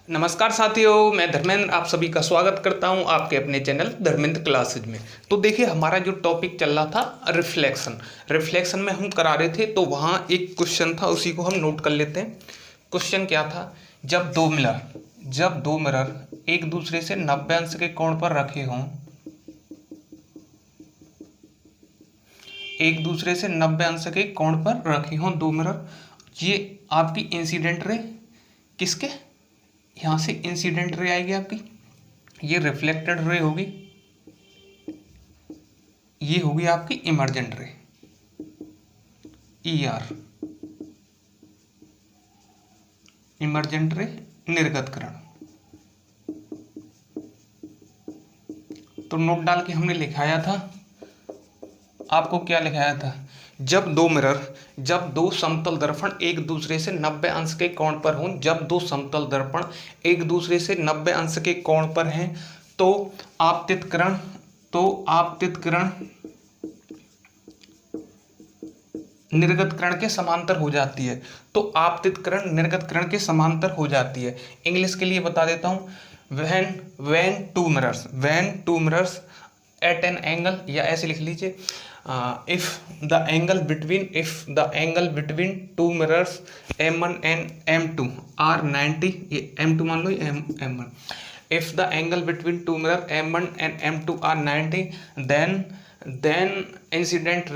नमस्कार साथियों, मैं धर्मेंद्र आप सभी का स्वागत करता हूं आपके अपने चैनल धर्मेंद्र क्लासेज में। तो देखिए, हमारा जो टॉपिक चल रहा था रिफ्लेक्शन में हम करा रहे थे। तो वहां एक क्वेश्चन था, उसी को हम नोट कर लेते हैं। क्वेश्चन क्या था? जब दो मिरर एक दूसरे से 90 अंश के कोण पर रखे हों, एक दूसरे से 90 अंश के कोण पर रखे हों दो मिरर, ये आपकी इंसिडेंट रे किसके, यहाँ से इंसिडेंट रे आएगी आपकी, ये रिफ्लेक्टेड रे होगी, ये होगी आपकी इमर्जेंट रे ER, इमर्जेंट रे निर्गत किरण। तो नोट डाल के हमने लिखाया था, आपको क्या लिखाया था? जब दो समतल दर्पण एक दूसरे से 90 अंश के कोण पर हों, जब दो समतल दर्पण एक दूसरे से 90 अंश के कोण पर हैं, तो आपतित किरण निर्गत किरण के समांतर हो जाती है। तो आपतित किरण निर्गत किरण के समांतर हो जाती है। इंग्लिश के लिए बता देता हूं, when two mirrors at an angle, या ऐसे लिख लीजिए, if the angle between two mirrors M1 and M2 are 90, ये M2 मान लो, ये M1, if the angle between two mirror M1 and M2 are 90, then incident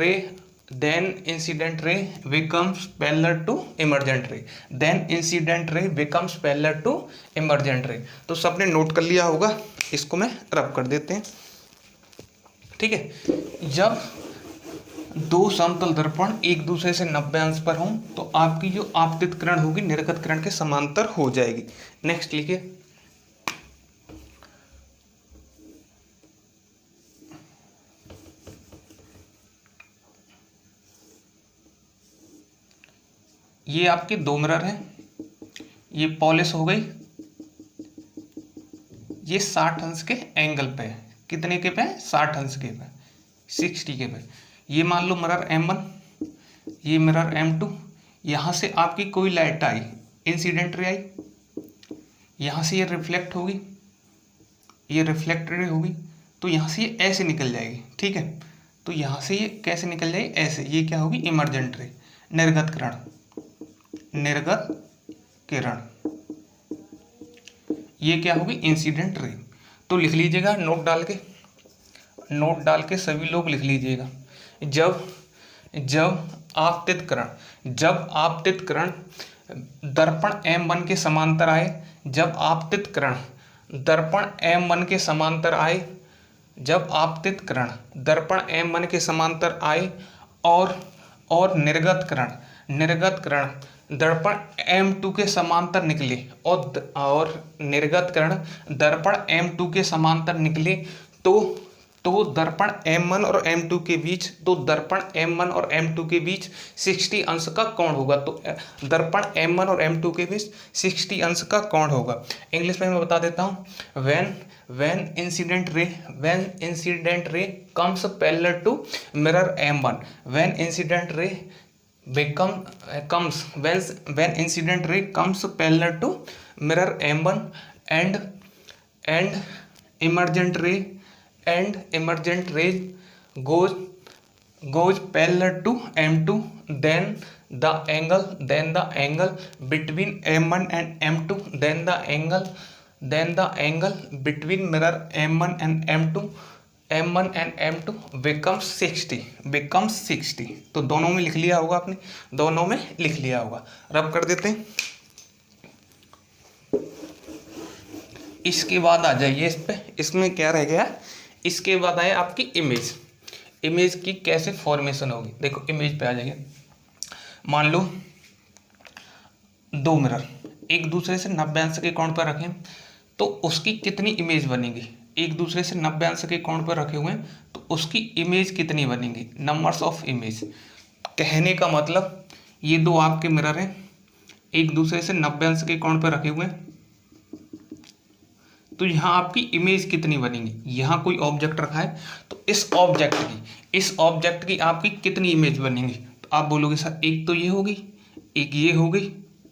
ray becomes parallel to emergent ray, तो सबने note कर लिया होगा, इसको मैं रब कर देते हैं। ठीक है, जब दो समतल दर्पण एक दूसरे से 90 अंश पर हों, तो आपकी जो आपतित किरण होगी निर्गत किरण के समांतर हो जाएगी। नेक्स्ट लिखिए, ये आपके दो मिरर हैं, ये पॉलिश हो गई, ये 60 अंश के एंगल पे है। कितने के पे? 60 अंश के पे, 60 के पे। ये मान लो मिरर M1, ये मिरर M2, यहाँ से आपकी कोई लाइट आई, इंसिडेंट रे आई, यहाँ से ये रिफ्लेक्ट होगी, ये रिफ्लेक्ट रे होगी, तो यहाँ से ये ऐसे निकल जाएगी। ठीक है, तो यहाँ से ये कैसे निकल जाएगी? ऐसे। ये क्या होगी? इमर्जेंट रे, निर्गत किरण। ये क्या होगी? Incident ray. तो लिख लीजिएगा, नोट डाल के सभी लोग लिख लीजिएगा, जब आपतित किरण दर्पण M1 के समांतर आए, जब आपतित किरण दर्पण M1 के समांतर आए, जब आपतित किरण दर्पण M1 के समांतर आए, और निर्गत किरण दर्पण M2 के समांतर निकले, और निर्गत किरण दर्पण M2 के समांतर निकले, तो दर्पण M1 और M2 के बीच, 60 अंश का कोण होगा। तो दर्पण M1 और M2 के बीच 60 अंश का कोण होगा। इंग्लिश में मैं बता देता हूँ, when incident ray comes parallel to mirror M1, when incident ray comes parallel to mirror M1 and emergent ray goes parallel to M2, then the angle between M1 and M2, then the angle between mirror M1 and M2 becomes 60। तो दोनों में लिख लिया होगा आपने, दोनों में लिख लिया होगा। रब कर देते हैं। इसके बाद आ जाइए इस पे, इसमें क्या रह गया? इसके बाद आए आपकी इमेज की कैसे फॉर्मेशन होगी। देखो, इमेज पे आ जाइए। मान लो दो मिरर एक दूसरे से 90 अंश के कोण पर रखें, तो उसकी कितनी इमेज बनेगी? एक दूसरे से 90 अंश के कोण पर रखे हुए हैं, तो उसकी इमेज कितनी बनेगी? Numbers of image. कहने का मतलब, ये दो आपके मिरर हैं, एक दूसरे से 90 अंश के कोण पर रखे हुए हैं, तो यहाँ आपकी इमेज कितनी बनेगी? यहाँ कोई ऑब्जेक्ट रखा है, तो इस ऑब्जेक्ट की आपकी कितनी इमेज बनेगी? तो आप बोलोगे सर, एक तो ये होगी, एक ये होगी,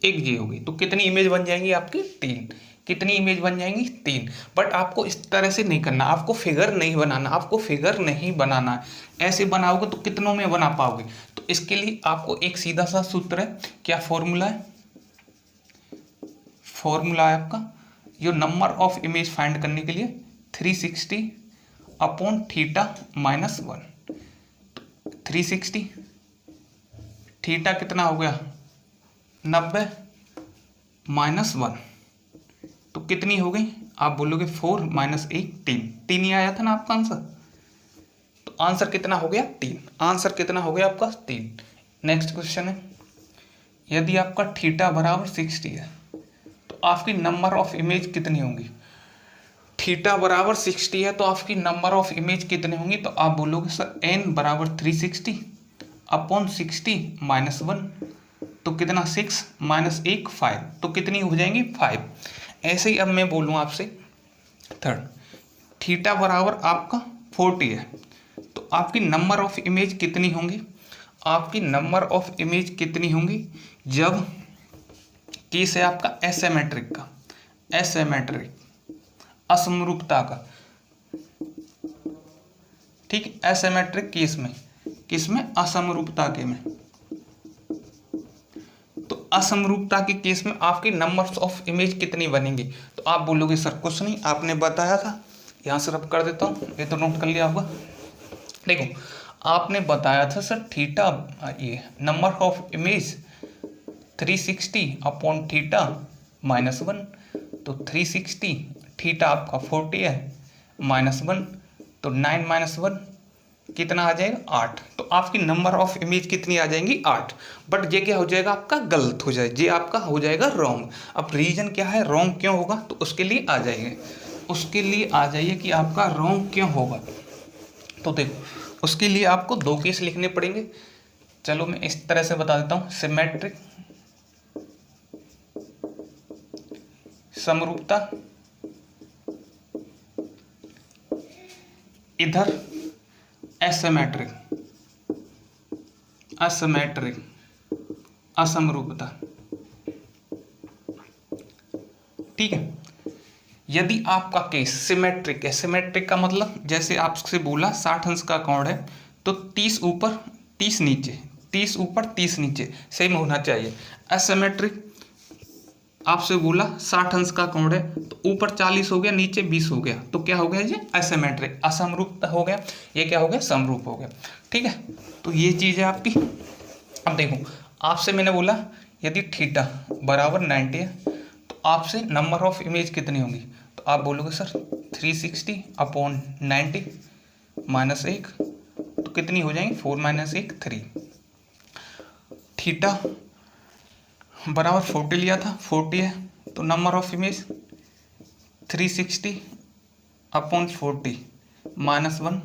एक ये होगी, तो कितनी इमेज बन जाएंगी आपकी? 3। कितनी इमेज बन जाएंगी? 3। बट आपको इस तरह से नहीं करना, आपको फिगर नहीं बनाना, आपको फिगर नहीं बनाना है। ऐसे बनाओगे तो कितनों में बना पाओगे? तो इसके लिए आपको एक सीधा सा सूत्र है, क्या फॉर्मूला है? फॉर्मूला है आपका जो नंबर ऑफ इमेज फाइंड करने के लिए 360 अपॉन थीटा माइनस 1। 360 थीटा कितना हो गया? 90 माइनस 1 तो कितनी हो गई? आप बोलोगे 4 माइनस 1 3। 3 ही आया था ना आपका आंसर। तो आंसर कितना हो गया? 3। आंसर कितना हो गया आपका? 3। नेक्स्ट क्वेश्चन है, यदि आपका थीटा बराबर 60 है तो आपकी नंबर ऑफ इमेज कितनी होंगी? थीटा बराबर 60 है तो आपकी नंबर ऑफ इमेज कितने होंगी? तो आप बोलोगे सर n बराबर 360 अपॉन 60 माइनस 1 तो कितना? 6 माइनस 1 5 तो कितनी हो जाएंगी? 5। ऐसे ही अब मैं बोलूँ आपसे थर्ड, थीटा बराबर आपका 40 है तो आपकी नंबर ऑफ इमेज कितनी होंगी? आपकी नंबर ऑफ इमेज कितनी होंगी जब केस है आपका एसिमेट्रिक का, एसिमेट्रिक असमरूपता का, ठीक, एसिमेट्रिक केस में, किसमें? असमरूपता के में। तो असमरूपता के केस में आपकी नंबर्स ऑफ इमेज कितनी बनेंगी? तो आप बोलोगे सर कुछ नहीं, आपने बताया था, यहाँ से रब कर देता हूँ, ये तो नोट कर लिया होगा। देखो आपने बताया था सर थीटा, ये number of image 360 upon theta minus 1 तो 360 थीटा आपका 40 है माइनस 1 तो 9 माइनस 1 कितना आ जाएगा? 8। तो आपकी नंबर ऑफ इमेज कितनी आ जाएंगी? 8। बट ये क्या हो जाएगा आपका? गलत हो जाए, ये आपका हो जाएगा रॉन्ग। अब रीजन क्या है रॉन्ग क्यों होगा? तो उसके लिए आ जाइए, उसके लिए आ जाइए कि आपका रॉन्ग क्यों होगा। तो देखो उसके लिए आपको 2 केस लिखने पड़ेंगे। चलो मैं इस तरह से बता देता हूँ, सिमेट्रिक समरूपता, इधर एसिमेट्रिक असमेट्रिक असमरूपता, ठीक है। यदि आपका केस सिमेट्रिक है, सिमेट्रिक का मतलब जैसे आपसे बोला 60 अंश का कोण है तो 30 ऊपर 30 नीचे, 30 ऊपर 30 नीचे सेम होना चाहिए। एसिमेट्रिक आपसे बोला 60 अंश का कोण है तो ऊपर 40 हो गया नीचे 20 हो गया तो क्या हो गया? ये एसिमेट्रिक असमरूप हो गया, ये क्या हो गया? समरूप हो गया, ठीक है। तो ये चीज़ है आपकी। अब देखो आपसे मैंने बोला यदि थीटा बराबर 90 है तो आपसे नंबर ऑफ इमेज कितनी होंगी? तो आप बोलोगे सर 360 अपॉन 90 माइनस 1 तो कितनी हो जाएंगी? 4 माइनस 1 3। थीटा बराबर 40 लिया था, 40 है तो number of image 360 upon 40 minus 1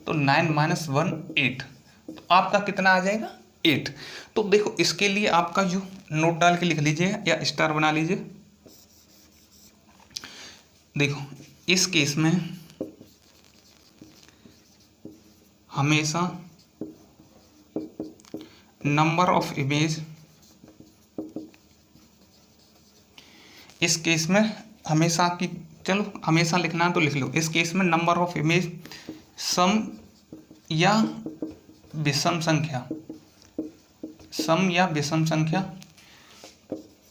तो 9 माइनस 1 8 तो आपका कितना आ जाएगा? 8। तो देखो इसके लिए आपका जो नोट डाल के लिख लीजिए या स्टार बना लीजिए। देखो इस केस में हमेशा नंबर ऑफ इमेज, इस केस में हमेशा की, चलो हमेशा लिखना है तो लिख लो, इस केस में नंबर ऑफ इमेज सम या विषम संख्या, सम या विषम संख्या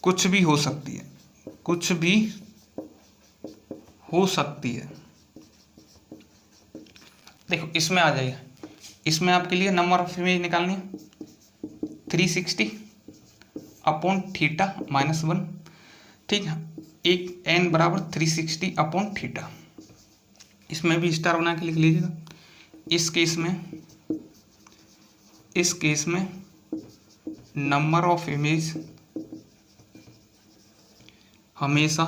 कुछ भी हो सकती है, कुछ भी हो सकती है। देखो इसमें आ जाइए, इसमें आपके लिए नंबर ऑफ इमेज निकालनी है 360 अपॉन थीटा माइनस 1, ठीक है। एक n बराबर 360 अपॉन थीटा, इसमें भी स्टार बना के लिख लीजिएगा। इस केस में नंबर ऑफ इमेज हमेशा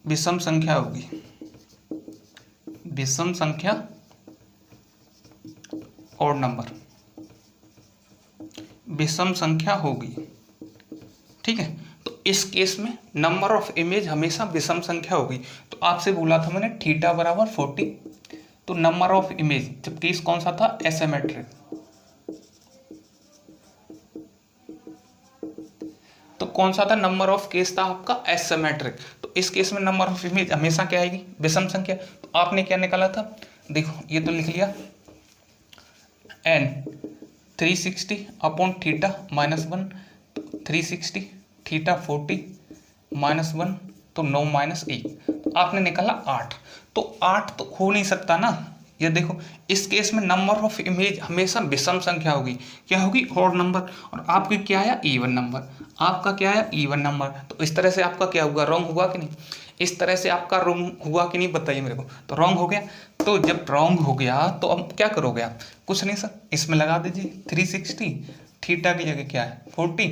विषम संख्या होगी, विषम संख्या और नंबर विषम संख्या होगी, ठीक है। तो इस केस में नंबर ऑफ इमेज हमेशा विषम संख्या होगी। तो आपसे बोला था मैंने थीटा बराबर 40 तो नंबर ऑफ इमेज, जब केस कौन सा था? एसिमेट्रिक, तो कौन सा था, नंबर ऑफ केस था आपका एसिमेट्रिक। तो इस केस में नंबर ऑफ इमेज हमेशा क्या आएगी, विषम संख्या। तो आपने क्या निकाला था, देखो ये तो लिख लिया n 360 अपॉन थीटा -1, तो 360 थीटा 40 -1, तो 9 -1, तो आपने निकाला 8। तो 8 तो हो नहीं सकता ना, ये देखो इस केस में नंबर ऑफ इमेज हमेशा विषम संख्या होगी, क्या होगी, और नंबर। और आपकी क्या आया, इवन नंबर, आपका क्या आया, इवन नंबर। तो इस तरह से आपका क्या हुआ, रॉन्ग हुआ कि नहीं, इस तरह से आपका रॉन्ग हुआ कि नहीं, बताइए मेरे को। तो रॉन्ग हो गया। तो जब रॉन्ग हो गया तो अब क्या करोगे आप, कुछ नहीं सर, इसमें लगा दीजिए 360, थीटा की जगह क्या है 40,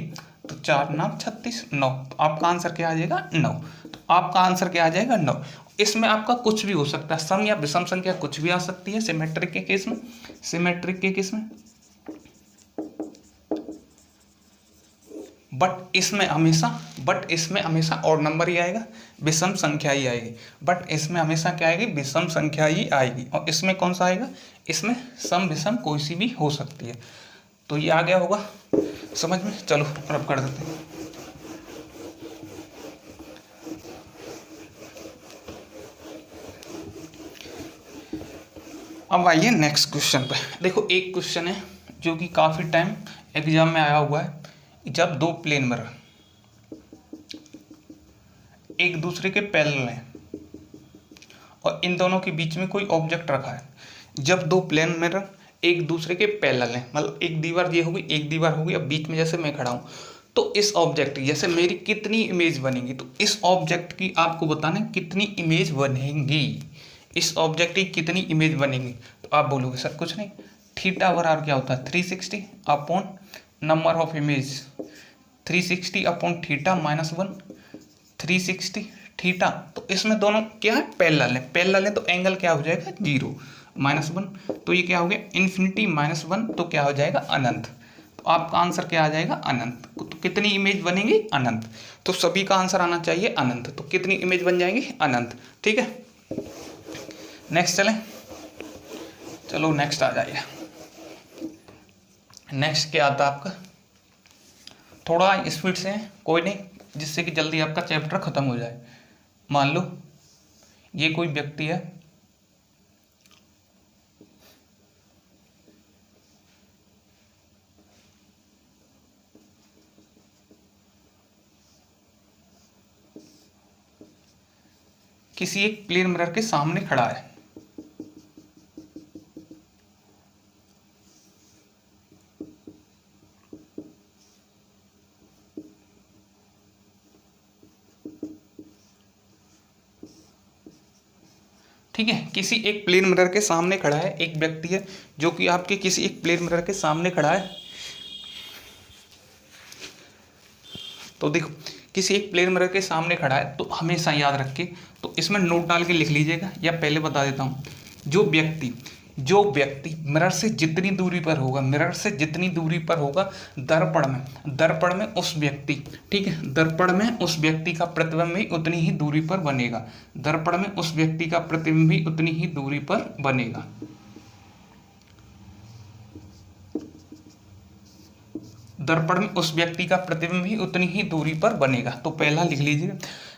तो 4 9 36 9, तो आपका आंसर क्या आ जाएगा 9। तो आपका आंसर क्या आ जाएगा 9। इसमें आपका कुछ भी हो सकता है, सम या विषम संख्या कुछ भी आ सकती है सिमेट्रिक के केस में, सिमेट्रिक के केस में। बट इसमें हमेशा और नंबर ही आएगा, विषम संख्या ही आएगी। बट इसमें हमेशा क्या आएगी, विषम संख्या ही आएगी। और इसमें कौन सा आएगा, इसमें सम विषम कोई सी भी हो सकती है। तो ये आ गया होगा समझ में। चलो रब कर देते हैं। अब आइए नेक्स्ट क्वेश्चन पे। देखो एक क्वेश्चन है जो कि काफ़ी टाइम एग्जाम में आया हुआ है। जब दो प्लेन मिरर एक दूसरे के पैरेलल हैं और इन दोनों के बीच में कोई ऑब्जेक्ट रखा है, जब दो प्लेन मिरर एक दूसरे के पैरेलल हैं, मतलब एक दीवार ये होगी, एक दीवार होगी, अब बीच में जैसे मैं खड़ा हूँ, तो इस ऑब्जेक्ट की जैसे मेरी कितनी इमेज बनेंगी, तो इस ऑब्जेक्ट की आपको बताना है कितनी इमेज बनेंगी, इस ऑब्जेक्ट की कितनी इमेज बनेंगी। तो आप बोलोगे सर कुछ नहीं, थीटा बराबर क्या होता है 360 upon number of image 360 upon theta -1 360 theta. तो इसमें दोनों क्या है, पैरेलल है, तो एंगल क्या हो जाएगा 0 -1, तो ये क्या हो गया इन्फिनिटी -1, तो क्या हो जाएगा अनंत। तो आपका आंसर क्या आ जाएगा अनंत। तो कितनी इमेज बनेंगी अनंत, तो सभी का आंसर आना चाहिए अनंत। तो कितनी इमेज बन जाएंगी अनंत, ठीक है। नेक्स्ट चलें, चलो नेक्स्ट आ जाइए। नेक्स्ट क्या आता है आपका, थोड़ा स्पीड से कोई नहीं, जिससे कि जल्दी आपका चैप्टर खत्म हो जाए। मान लो ये कोई व्यक्ति है, किसी एक प्लेन मिरर के सामने खड़ा है, ठीक है। किसी एक प्लेन मिरर के सामने खड़ा है, एक व्यक्ति है जो कि आपके किसी एक प्लेन मिरर के सामने खड़ा है। तो देखो किसी एक प्लेन मिरर के सामने खड़ा है, तो हमेशा याद रख के, तो इसमें नोट डाल के लिख लीजिएगा, या पहले बता देता हूँ। जो व्यक्ति मिरर से जितनी दूरी पर होगा, मिरर से जितनी दूरी पर होगा, दर्पण में उस व्यक्ति, ठीक है, दर्पण में उस व्यक्ति का प्रतिबिंब भी उतनी ही दूरी पर बनेगा, दर्पण में उस व्यक्ति का प्रतिबिंब भी उतनी ही दूरी पर बनेगा। दर्पण में उस व्यक्ति का प्रतिबिंब भी उतनी ही दूरी पर बनेगा। तो पहला लिख लीजिए,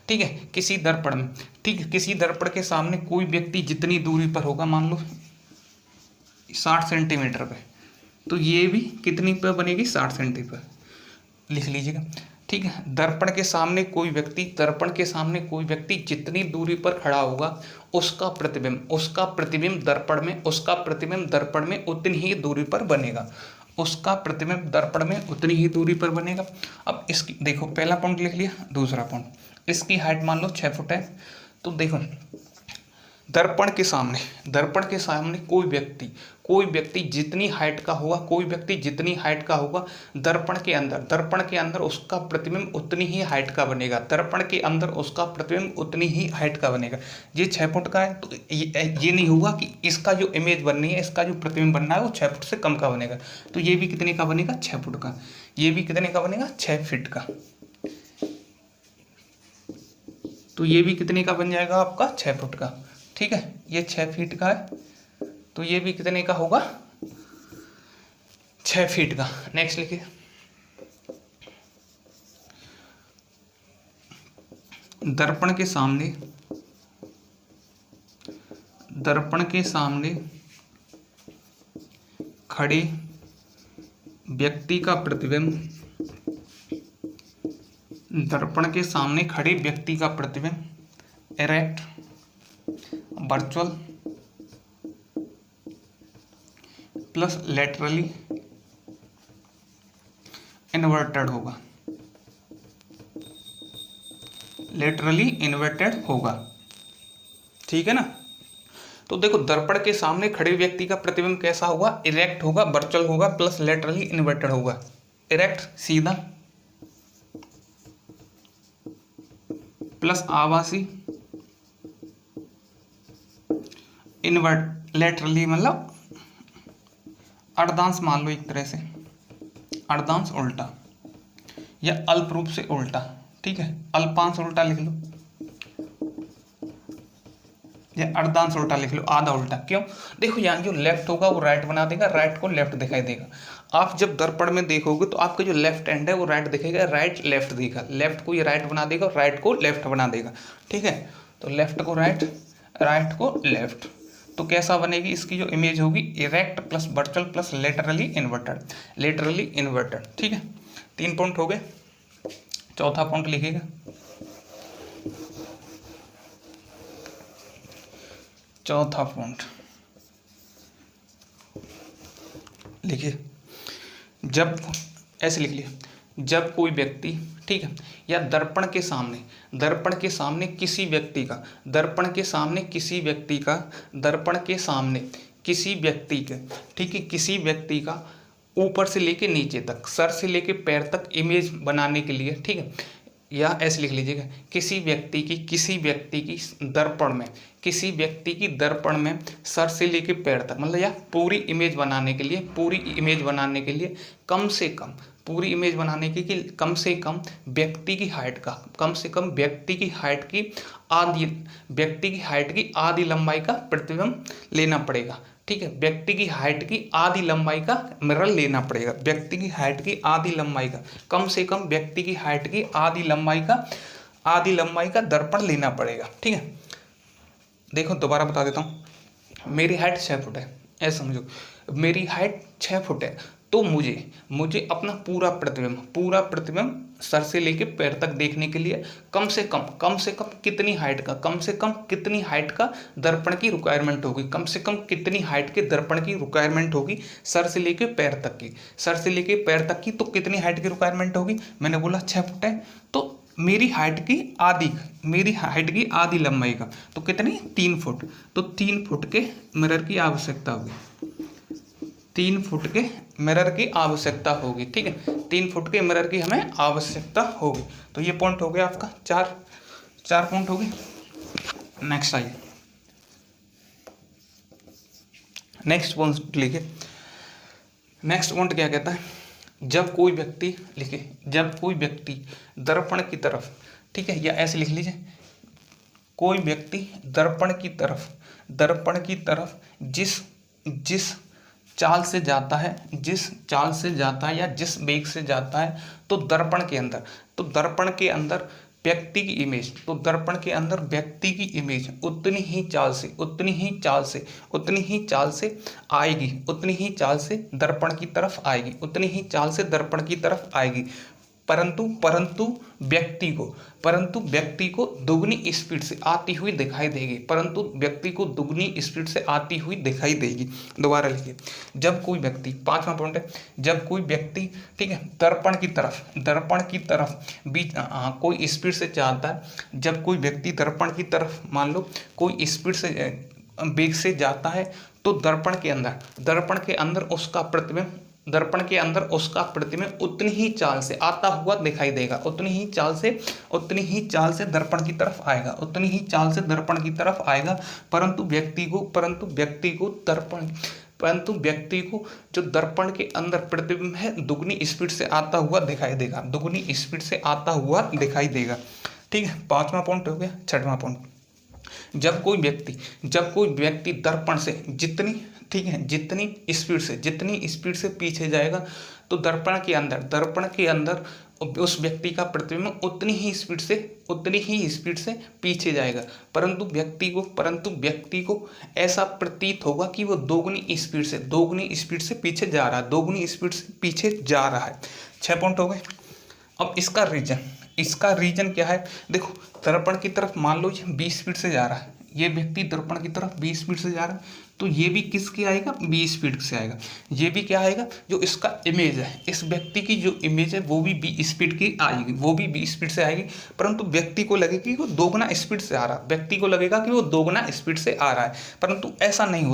ठीक है, किसी दर्पण में, ठीक है, किसी दर्पण के सामने कोई व्यक्ति जितनी दूरी पर होगा, मान लो 60 सेंटीमीटर पे, तो ये भी कितनी पे बनेगी 60 सेंटीमीटर लिख लीजिएगा, ठीक है। दर्पण के सामने कोई व्यक्ति जितनी दूरी पर खड़ा होगा, उसका प्रतिबिंब दर्पण में उतनी ही दूरी पर बनेगा, उसका प्रतिबिंब दर्पण में उतनी ही दूरी पर बनेगा। अब इसकी देखो, पहला पॉइंट लिख लिया, दूसरा पॉइंट, इसकी हाइट मान लो 6 फुट है। तो देखो दर्पण के सामने कोई व्यक्ति जितनी हाइट का होगा, दर्पण के अंदर उसका प्रतिबिंब उतनी ही हाइट का बनेगा, ये 6 फुट का है, तो ये नहीं होगा कि इसका जो इमेज बननी है, इसका जो प्रतिबिंब बनना है वो 6 फुट से कम का बनेगा। तो ये भी कितने का बनेगा 6 फुट का, ये भी कितने का बनेगा 6 फीट का। तो ये भी कितने का बन जाएगा आपका 6 फुट का, ठीक है, ये 6 फीट का है, तो ये भी कितने का होगा 6 फीट का। नेक्स्ट लिखिए, दर्पण के सामने खड़े व्यक्ति का प्रतिबिंब, दर्पण के सामने खड़े व्यक्ति का प्रतिबिंब erect, virtual plus laterally inverted होगा, लेटरली इन्वर्टेड होगा। ठीक है ना। तो देखो दर्पण के सामने खड़े व्यक्ति का प्रतिबिंब कैसा होगा, इरेक्ट होगा, वर्चुअल होगा, प्लस लेटरली इन्वर्टेड होगा। इरेक्ट सीधा, प्लस आभासी, इन्वर्ट लेटरली मतलब अर्धांश मान लो, एक तरह से अर्धांश उल्टा या अल्प रूप से उल्टा। ठीक है, अल्पांश उल्टा लिख लो या अर्धांश उल्टा लिख लो, आधा उल्टा। क्यों, देखो यहाँ जो लेफ्ट होगा वो राइट बना देगा, राइट को लेफ्ट दिखाई देगा। आप जब दर्पण में देखोगे तो आपका जो लेफ्ट हैंड है वो राइट दिखेगा, राइट लेफ्ट दिखेगा, लेफ्ट को ये राइट बना देगा, राइट को लेफ्ट बना देगा। ठीक है, तो लेफ्ट को राइट, राइट को लेफ्ट, तो कैसा बनेगी इसकी जो इमेज होगी, erect plus virtual plus laterally inverted, laterally inverted. ठीक है, 3 पॉइंट हो गए। चौथा पॉइंट लिखिएगा, चौथा पॉइंट लिखिए, जब ऐसे लिख लिया, जब कोई व्यक्ति, ठीक है, या दर्पण के सामने किसी व्यक्ति का, दर्पण के सामने किसी व्यक्ति का, दर्पण के सामने किसी व्यक्ति के, ठीक है, किसी व्यक्ति का ऊपर से लेके नीचे तक, सर से लेके पैर तक इमेज बनाने के लिए, ठीक है, या ऐसे लिख लीजिएगा, किसी व्यक्ति की दर्पण में, किसी व्यक्ति की दर्पण में सर से लेके पैर तक, मतलब या पूरी इमेज बनाने के लिए, पूरी इमेज बनाने के लिए कम से कम, पूरी इमेज बनाने के लिए कम से कम व्यक्ति की हाइट का, कम से कम व्यक्ति की हाइट की आधी लंबाई का प्रतिबिंब लेना पड़ेगा। ठीक है, व्यक्ति की हाइट की आधी लंबाई का मिरर लेना पड़ेगा, व्यक्ति की हाइट की आधी लंबाई का, कम से कम व्यक्ति की हाइट की आधी लंबाई का दर्पण लेना पड़ेगा। ठीक है, देखो दोबारा बता देता हूँ, मेरी हाइट 6 फुट है, ऐसा समझो, मेरी हाइट 6 फुट है, तो मुझे अपना पूरा प्रतिबिंब सर से लेके पैर तक देखने के लिए कम से कम कितनी हाइट का, कम से कम कितनी हाइट का दर्पण की रिक्वायरमेंट होगी, कम से कम कितनी हाइट के दर्पण की रिक्वायरमेंट होगी सर से लेके पैर तक की, सर से लेके पैर तक की, तो कितनी हाइट की रिक्वायरमेंट होगी, मैंने बोला 6 फुट है, तो मेरी हाइट की आधी लंबाई का, तो कितनी, 3 फुट, तो 3 फुट के मिरर की आवश्यकता होगी, 3 फुट के मिरर की आवश्यकता होगी। ठीक है, 3 फुट के मिरर की हमें आवश्यकता होगी। तो ये पॉइंट हो गया आपका, चार पॉइंट हो गए। नेक्स्ट आइए, नेक्स्ट पॉइंट लिखिए, नेक्स्ट पॉइंट क्या कहता है, जब कोई व्यक्ति, लिखिए, जब कोई व्यक्ति दर्पण की तरफ, ठीक है, या ऐसे लिख लीजिए, कोई व्यक्ति दर्पण की तरफ जिस चाल से जाता है या जिस वेग से जाता है, तो दर्पण के अंदर व्यक्ति की इमेज उतनी ही चाल से दर्पण की तरफ आएगी, परंतु व्यक्ति को दुगनी स्पीड से आती हुई दिखाई देगी, दोबारा लिखिए, जब कोई व्यक्ति, 5वां पॉइंट है, जब कोई व्यक्ति, ठीक है, दर्पण की तरफ कोई स्पीड से जाता है, जब कोई व्यक्ति दर्पण की तरफ मान लो कोई स्पीड से वेग से जाता है, तो दर्पण के अंदर उसका प्रतिबिंब उतनी ही चाल से आता हुआ दिखाई देगा, उतनी ही चाल से दर्पण की तरफ आएगा, परंतु व्यक्ति को जो दर्पण के अंदर प्रतिबिंब है दुगनी स्पीड से आता हुआ दिखाई देगा। ठीक है, 5वां पॉइंट हो गया। 6वां पॉइंट, जब कोई व्यक्ति दर्पण से जितनी स्पीड से पीछे जाएगा, तो दर्पण के अंदर उस व्यक्ति का प्रतिबिंब उतनी ही स्पीड से पीछे जाएगा, परंतु व्यक्ति को ऐसा प्रतीत होगा कि वो दोगुनी स्पीड से पीछे जा रहा है। 6 पॉइंट हो गए। अब इसका रीजन क्या है? देखो, दर्पण की तरफ मान लो ये 20 स्पीड से जा रहा है, ये व्यक्ति दर्पण की तरफ 20 स्पीड से जा रहा है, तो ये भी किसकी आएगा? 20 स्पीड से आएगा। ये भी क्या आएगा? जो इसका इमेज है, इस व्यक्ति की जो इमेज है वो भी 20 स्पीड की आएगी, वो भी 20 स्पीड से आएगी, परंतु व्यक्ति को लगेगा कि वो दोगुना स्पीड से आ रहा है, परंतु ऐसा नहीं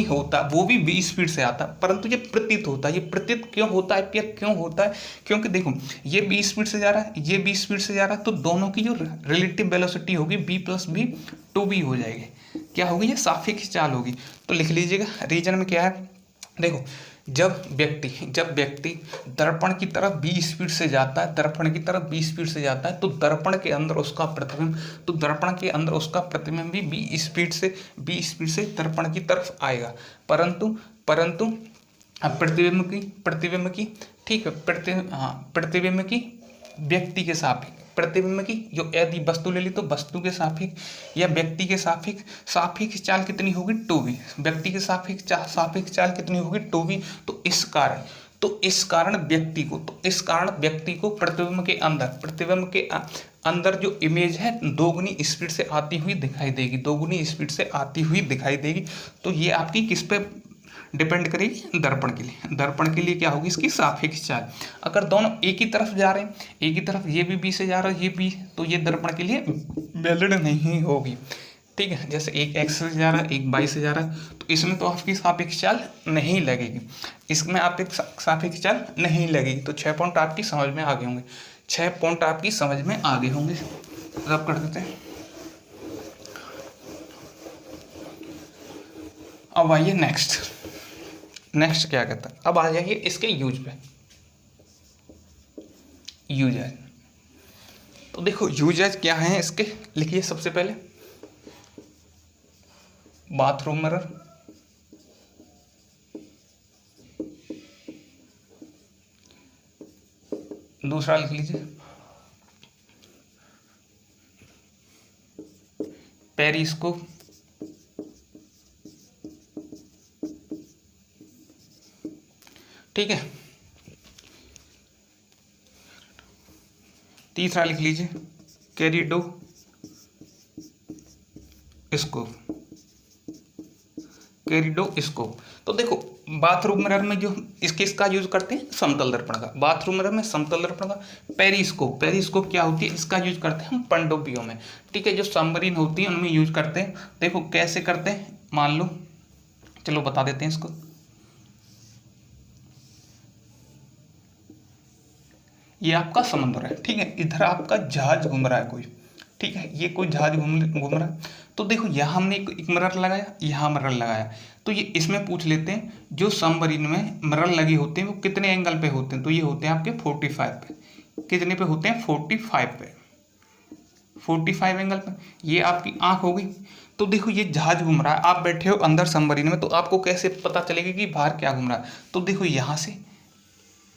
होता, वो भी 20 स्पीड से आता, परंतु ये प्रतीत होता है। ये प्रतीत क्यों होता है? क्यों होता है? क्योंकि देखो, ये 20 स्पीड से जा रहा है, ये 20 स्पीड से जा रहा है, तो दोनों की जो रिलेटिव वेलोसिटी होगी b + b 2b हो जाएगी। क्या होगी? ये सापेक्ष चाल होगी। तो लिख लीजिएगा, रीजन में क्या है? देखो, जब व्यक्ति दर्पण की तरफ 20 स्पीड से जाता है, तो दर्पण के अंदर उसका प्रतिबिंब भी 20 स्पीड से दर्पण की तरफ आएगा, परंतु प्रतिबिंब की ठीक है, प्रतिबिंब की व्यक्ति के सापेक्ष, प्रतिबिंब की जो यदि वस्तु ले ली तो वस्तु के सापेक्ष या व्यक्ति के सापेक्ष चाल कितनी होगी? 2v। व्यक्ति के सापेक्ष चाल कितनी होगी? 2v। तो इस कारण व्यक्ति को प्रतिबिंब के अंदर जो इमेज है दोगुनी स्पीड से आती हुई दिखाई देगी। तो ये आपकी किस पे डिपेंड करेगी? दर्पण के लिए क्या होगी? इसकी सापेक्ष चाल। अगर दोनों एक ही तरफ जा रहे हैं, ये भी 20 से जा रहा है, ये भी, तो ये दर्पण के लिए वैलिड नहीं होगी। ठीक है, जैसे एक x से जा रहा है, एक y से जा रहा है, तो इसमें तो आपकी सापेक्ष चाल नहीं लगेगी, इसमें आपकी सापेक्ष चाल नहीं लगेगी। तो 6 पॉइंट आपकी समझ में आ गए होंगे। रब कर देते हैं। अब आइए नेक्स्ट क्या कहता है। अब आ जाइए इसके यूज पे। यूजेज, तो देखो यूजेज क्या है इसके, लिखिए सबसे पहले बाथरूम मिरर, दूसरा लिख लीजिए पेरिस्कोप, ठीक है। तीसरा लिख लीजिए कैरिडोस्कोप। तो देखो, बाथरूम मिरर में जो इसका यूज करते हैं समतल दर्पण का, बाथरूम मिरर में समतल दर्पण का। पेरिस्कोप क्या होती है? इसका यूज करते हैं हम पनडुब्बियों में, ठीक है, जो सबमरीन होती है उनमें यूज करते हैं। देखो कैसे करते हैं, मान लो, चलो बता देते हैं इसको। ये आपका समुद्र है, ठीक है, इधर आपका जहाज घूम रहा है कोई, ठीक है, ये कोई जहाज घूम रहा है। तो देखो यहाँ हमने एक मिरर लगाया, यहाँ मिरर लगाया, तो ये इसमें पूछ लेते हैं जो सबमरीन में मिरर लगे होते हैं वो कितने एंगल पे होते हैं? तो ये होते हैं आपके 45 पे। कितने पे होते हैं? 45 एंगल पे। ये आपकी आंख हो गई। तो देखो ये जहाज घूम रहा है, आप बैठे हो अंदर सबमरीन में, तो आपको कैसे पता चलेगा कि बाहर क्या घूम रहा है? तो देखो यहाँ से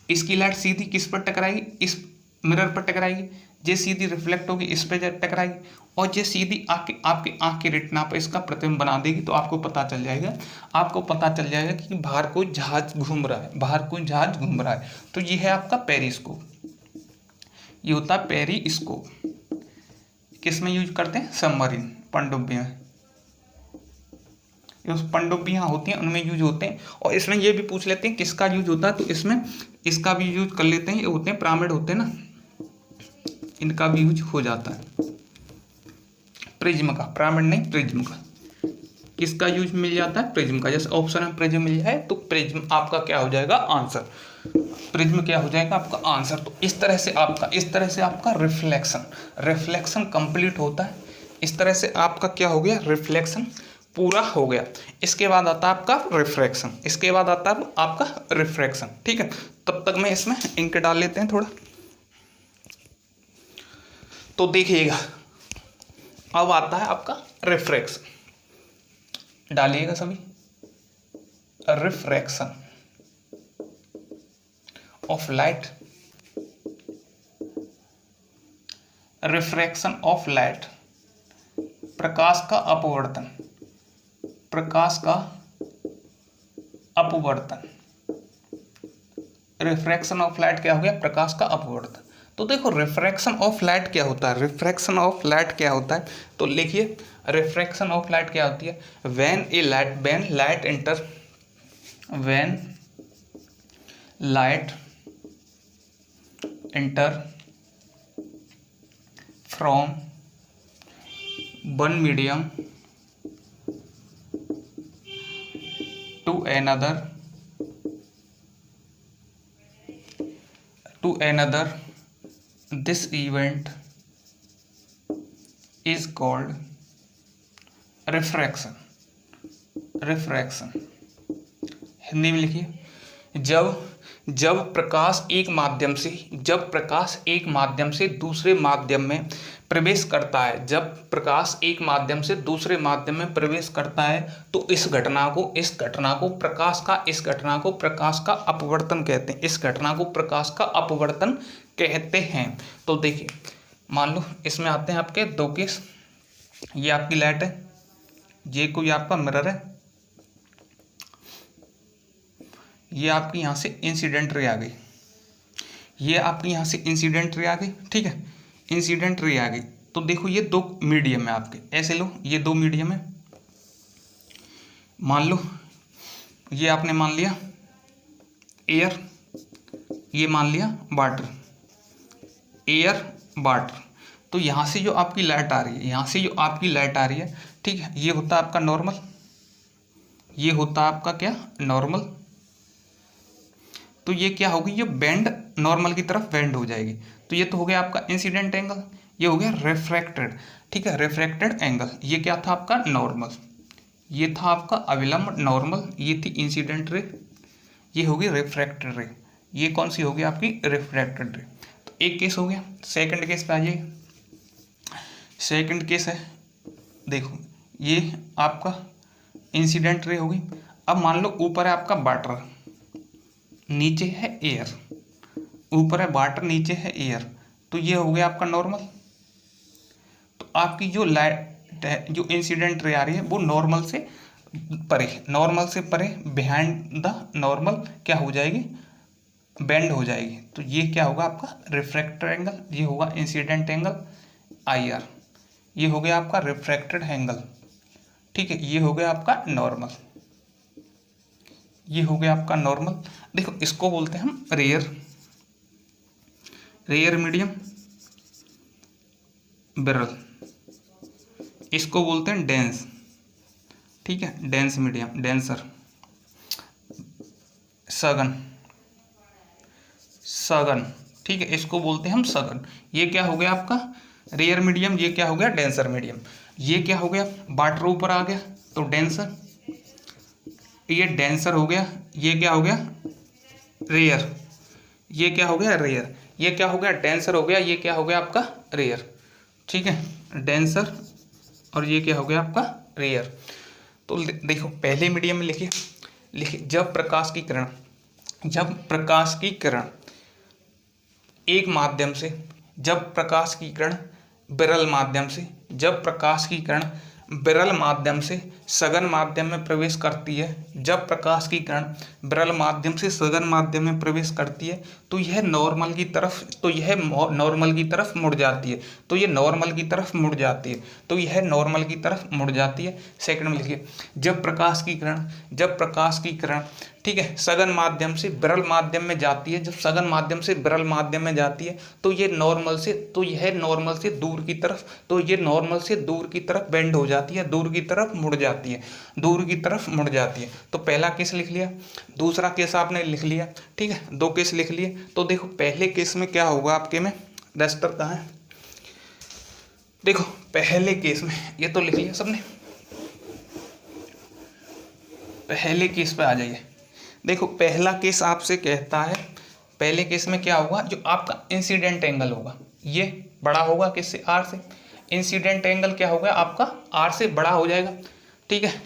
इसकी लाइट सीधी किस पर टकराएगी? इस मिरर पर टकराएगी, ये सीधी रिफ्लेक्ट होगी, इस पर टकराएगी, और ये सीधी आपकी आंख की रेटिना पर इसका प्रतिबिंब बना देगी। तो आपको पता चल जाएगा कि बाहर कोई जहाज घूम रहा है, तो ये है आपका पेरिस्कोप। ये होता है पेरिस्कोप। किस में यूज करते हैं? सबमरीन, पनडुब्बियों में, पनडुब्बियाँ होती हैं उनमें यूज होते हैं। और इसमें ये भी पूछ लेते हैं किसका यूज होता है, तो इसमें इसका भी यूज कर लेते हैं। ये होते हैं पिरामिड होते हैं ना, इनका भी यूज हो जाता है। प्रिज्म का, पिरामिड नहीं, प्रिज्म का। किसका यूज मिल जाता है? प्रिज्म का। जैसे ऑप्शन में प्रिज्म मिल जाए तो प्रिज्म आपका क्या हो जाएगा? आंसर। प्रिज्म क्या हो जाएगा? आपका आंसर। तो इस तरह से आपका रिफ्लेक्शन कंप्लीट होता है। इस तरह से आपका क्या हो गया? रिफ्लेक्शन पूरा हो गया। इसके बाद आता है आपका रिफ्रैक्शन, ठीक है। तब तक मैं इसमें इंक डाल लेते हैं थोड़ा, तो देखिएगा अब आता है आपका रिफ्रैक्शन। डालिएगा सभी, refraction of light refraction of light, प्रकाश का अपवर्तन, प्रकाश का अपवर्तन। रिफ्रैक्शन ऑफ लाइट क्या हो गया? प्रकाश का अपवर्तन। तो देखो रिफ्रैक्शन ऑफ लाइट क्या होता है, रिफ्रैक्शन ऑफ लाइट क्या होता है, तो लिखिए रिफ्रैक्शन ऑफ लाइट क्या होती है? When light enter, when light enter from one medium to another, this event is called refraction। Hindi में लिखिए, जब प्रकाश एक माध्यम से दूसरे माध्यम में प्रवेश करता है, जब प्रकाश एक माध्यम से दूसरे माध्यम में प्रवेश करता है तो इस घटना को प्रकाश का अपवर्तन कहते हैं। इस घटना को प्रकाश का अपवर्तन कहते हैं। तो देखिए मान लो इसमें आते हैं आपके दो केस। ये आपकी लाइट है, ये कोई आपका मिरर है, ये आपकी यहाँ से इंसिडेंट रे आ गई, ये आपकी यहाँ से इंसिडेंट रे आ गई, ठीक है, इंसिडेंट रे आ गई। तो देखो ये दो मीडियम है आपके, ऐसे लो, ये दो मीडियम है। मान लो ये आपने मान लिया एयर, ये मान लिया वाटर, एयर वाटर। तो यहाँ से जो आपकी लाइट आ रही है, ठीक है, ये होता है आपका नॉर्मल, ये होता है आपका क्या? नॉर्मल। तो ये क्या होगी? ये बेंड नॉर्मल की तरफ बेंड हो जाएगी। तो ये तो हो गया आपका इंसिडेंट एंगल, ये हो गया रिफ्रैक्टेड, ठीक है, रिफ्रैक्टेड एंगल। ये क्या था आपका? नॉर्मल। ये था आपका अविलंब नॉर्मल, ये थी इंसिडेंट रे, ये होगी रिफ्रैक्टेड रे। ये कौन सी होगी? आपकी रिफ्रैक्टेड रे। तो एक केस हो गया। सेकंड केस पे आ जाइए। सेकंड केस है, देखो ये आपका इंसिडेंट रे होगी। अब मान लो ऊपर है आपका वाटर, नीचे है एयर, ऊपर है वाटर, नीचे है एयर। तो ये हो गया आपका नॉर्मल। तो आपकी जो लाइट है, जो इंसिडेंट रे आ रही है, वो नॉर्मल से परे बिहाइंड द नॉर्मल क्या हो जाएगी? बेंड हो जाएगी। तो ये क्या होगा आपका? Refracted angle. ये होगा इंसिडेंट एंगल IR, ये हो गया आपका रिफ्रैक्टेड एंगल, ठीक है, ये हो गया आपका नॉर्मल, ये हो गया आपका नॉर्मल। देखो इसको बोलते हैं हम रेयर मीडियम विरल, इसको बोलते हैं डेंस, ठीक है, डेंस मीडियम, डेंसर, सघन, ठीक है, इसको बोलते हैं हम सघन। ये क्या हो गया आपका? Rare medium. ये क्या हो गया? Denser medium. ये क्या हो गया? वाटर ऊपर आ गया तो डेंसर, ये डेंसर हो गया। ये क्या हो गया? रेयर। ये क्या हो गया? रेयर। ये क्या हो गया? डेंसर हो गया। ये क्या हो गया आपका? रेयर, ठीक है, डेंसर। और ये क्या हो गया आपका? रेयर। तो देखो पहले मीडियम में लिखिए, जब प्रकाश की किरण एक माध्यम से, जब प्रकाश की किरण विरल माध्यम से सघन माध्यम में प्रवेश करती है, जब प्रकाश की किरण विरल माध्यम से सघन माध्यम में प्रवेश करती है तो यह नॉर्मल की तरफ मुड़ जाती है। सेकंड में लिखिए, जब प्रकाश की किरण ठीक है सघन माध्यम से विरल माध्यम में जाती है, जब सघन माध्यम से विरल माध्यम में जाती है तो यह नॉर्मल से दूर की तरफ बेंड हो जाती है, दूर की तरफ मुड़ जाती है। तो पहला केस लिख लिया, दूसरा केस आपने लिख लिया, ठीक है, दो केस लिख लिए। तो देखो पहले केस में क्या होगा आपके में, डस्टर कहाँ है? देखो पहले केस में ये तो लिख लिया सबने, पहले केस पे आ जाइए। देखो पहला केस आपसे कहता है, पहले केस में क्या होगा, जो आपका इंसिडेंट एंगल होगा ये बड़ा होगा किससे? R से। इंसिडेंट एंगल क्या होगा आपका? R से बड़ा हो जाएगा, ठीक है,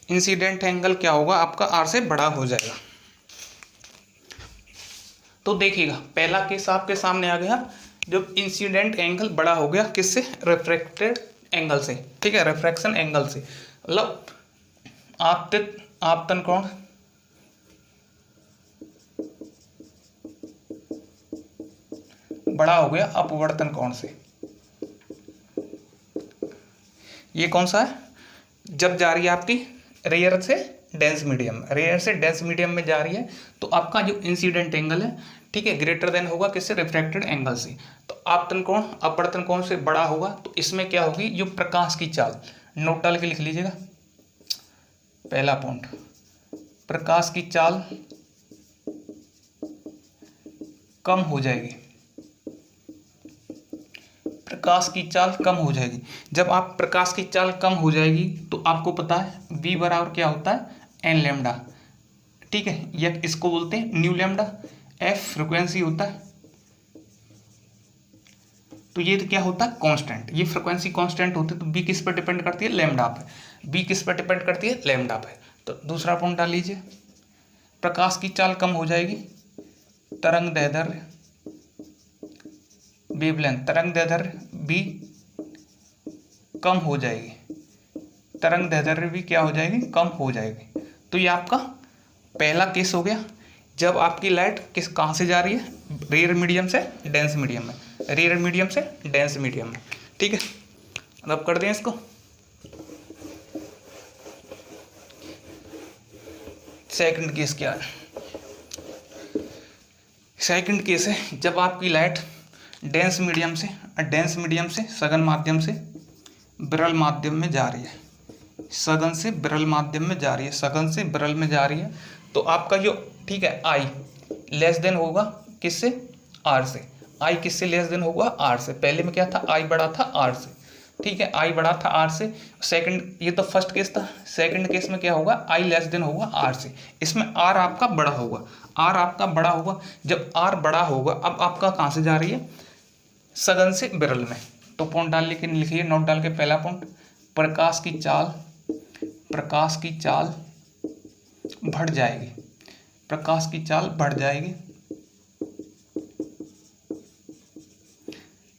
इंसिडेंट एंगल क्या होगा आपका? R से बड़ा हो जाएगा। तो देखिएगा पहला केस आपके सामने आ गया, जब इंसिडेंट एंगल बड़ा हो गया किससे, रिफ्रैक्टेड एंगल से, ठीक है, रिफ्रैक्शन एंगल से, मतलब आपतन कोण बड़ा हो गया अपवर्तन कोण से। ये कौन सा है, जब जा रही है आपकी रेयर से डेंस मीडियम, रेयर से डेंस मीडियम में जा रही है तो आपका जो इंसिडेंट एंगल है, ठीक है, ग्रेटर देन होगा किससे, रिफ्रैक्टेड एंगल से। तो आपतन कोण अपवर्तन कोण से बड़ा होगा तो इसमें क्या होगी, जो प्रकाश की चाल, नोट डाल के लिख लीजिएगा पहला पॉइंट, प्रकाश की चाल कम हो जाएगी, प्रकाश की चाल कम हो जाएगी। जब आप प्रकाश की चाल कम हो जाएगी तो आपको पता है v बराबर क्या होता है, एन लैम्डा, ठीक है, या इसको बोलते हैं न्यू लैम्डा, एफ फ्रिक्वेंसी होता है, तो ये क्या होता है, कांस्टेंट, ये फ्रिक्वेंसी कांस्टेंट होती है, तो बी किस पर डिपेंड करती है, लैम्डा पे, बी किस पर डिपेंड करती है, लैम्डा पे। तो दूसरा पॉइंट डाल लीजिए, प्रकाश की चाल कम हो जाएगी, तरंग दैर्ध्य वेवलेंथ, तरंग दैर्ध्य भी कम हो जाएगी, तरंग दैर्ध्य भी क्या हो जाएगी, कम हो जाएगी। तो ये आपका पहला केस हो गया, जब आपकी लाइट कहाँ से जा रही है, रेयर मीडियम से डेंस मीडियम में, रेयर मीडियम से डेंस मीडियम में, ठीक है। अब कर दें इसको, सेकंड केस क्या है, सेकंड केस है जब आपकी लाइट डेंस मीडियम से सघन माध्यम से विरल माध्यम में जा रही है, सघन से विरल माध्यम में जा रही है, सघन से विरल में जा रही है, तो आपका जो, ठीक है, आई लेस देन होगा किससे, आर से, आई किससे लेस देन होगा, आर से। पहले में क्या था, आई बड़ा था आर से, ठीक है, आई बड़ा था आर से। सेकंड, ये तो फर्स्ट केस था, सेकंड केस में क्या होगा, आई लेस देन होगा आर से, इसमें आर आपका बड़ा होगा, आर आपका बड़ा होगा। जब आर बड़ा होगा, अब आपका कहाँ से जा रही है, सघन से विरल में, तो पॉइंट डाल के लिखिए, नोट डाल के पहला पॉइंट, प्रकाश की चाल बढ़ जाएगी, प्रकाश की चाल बढ़ जाएगी।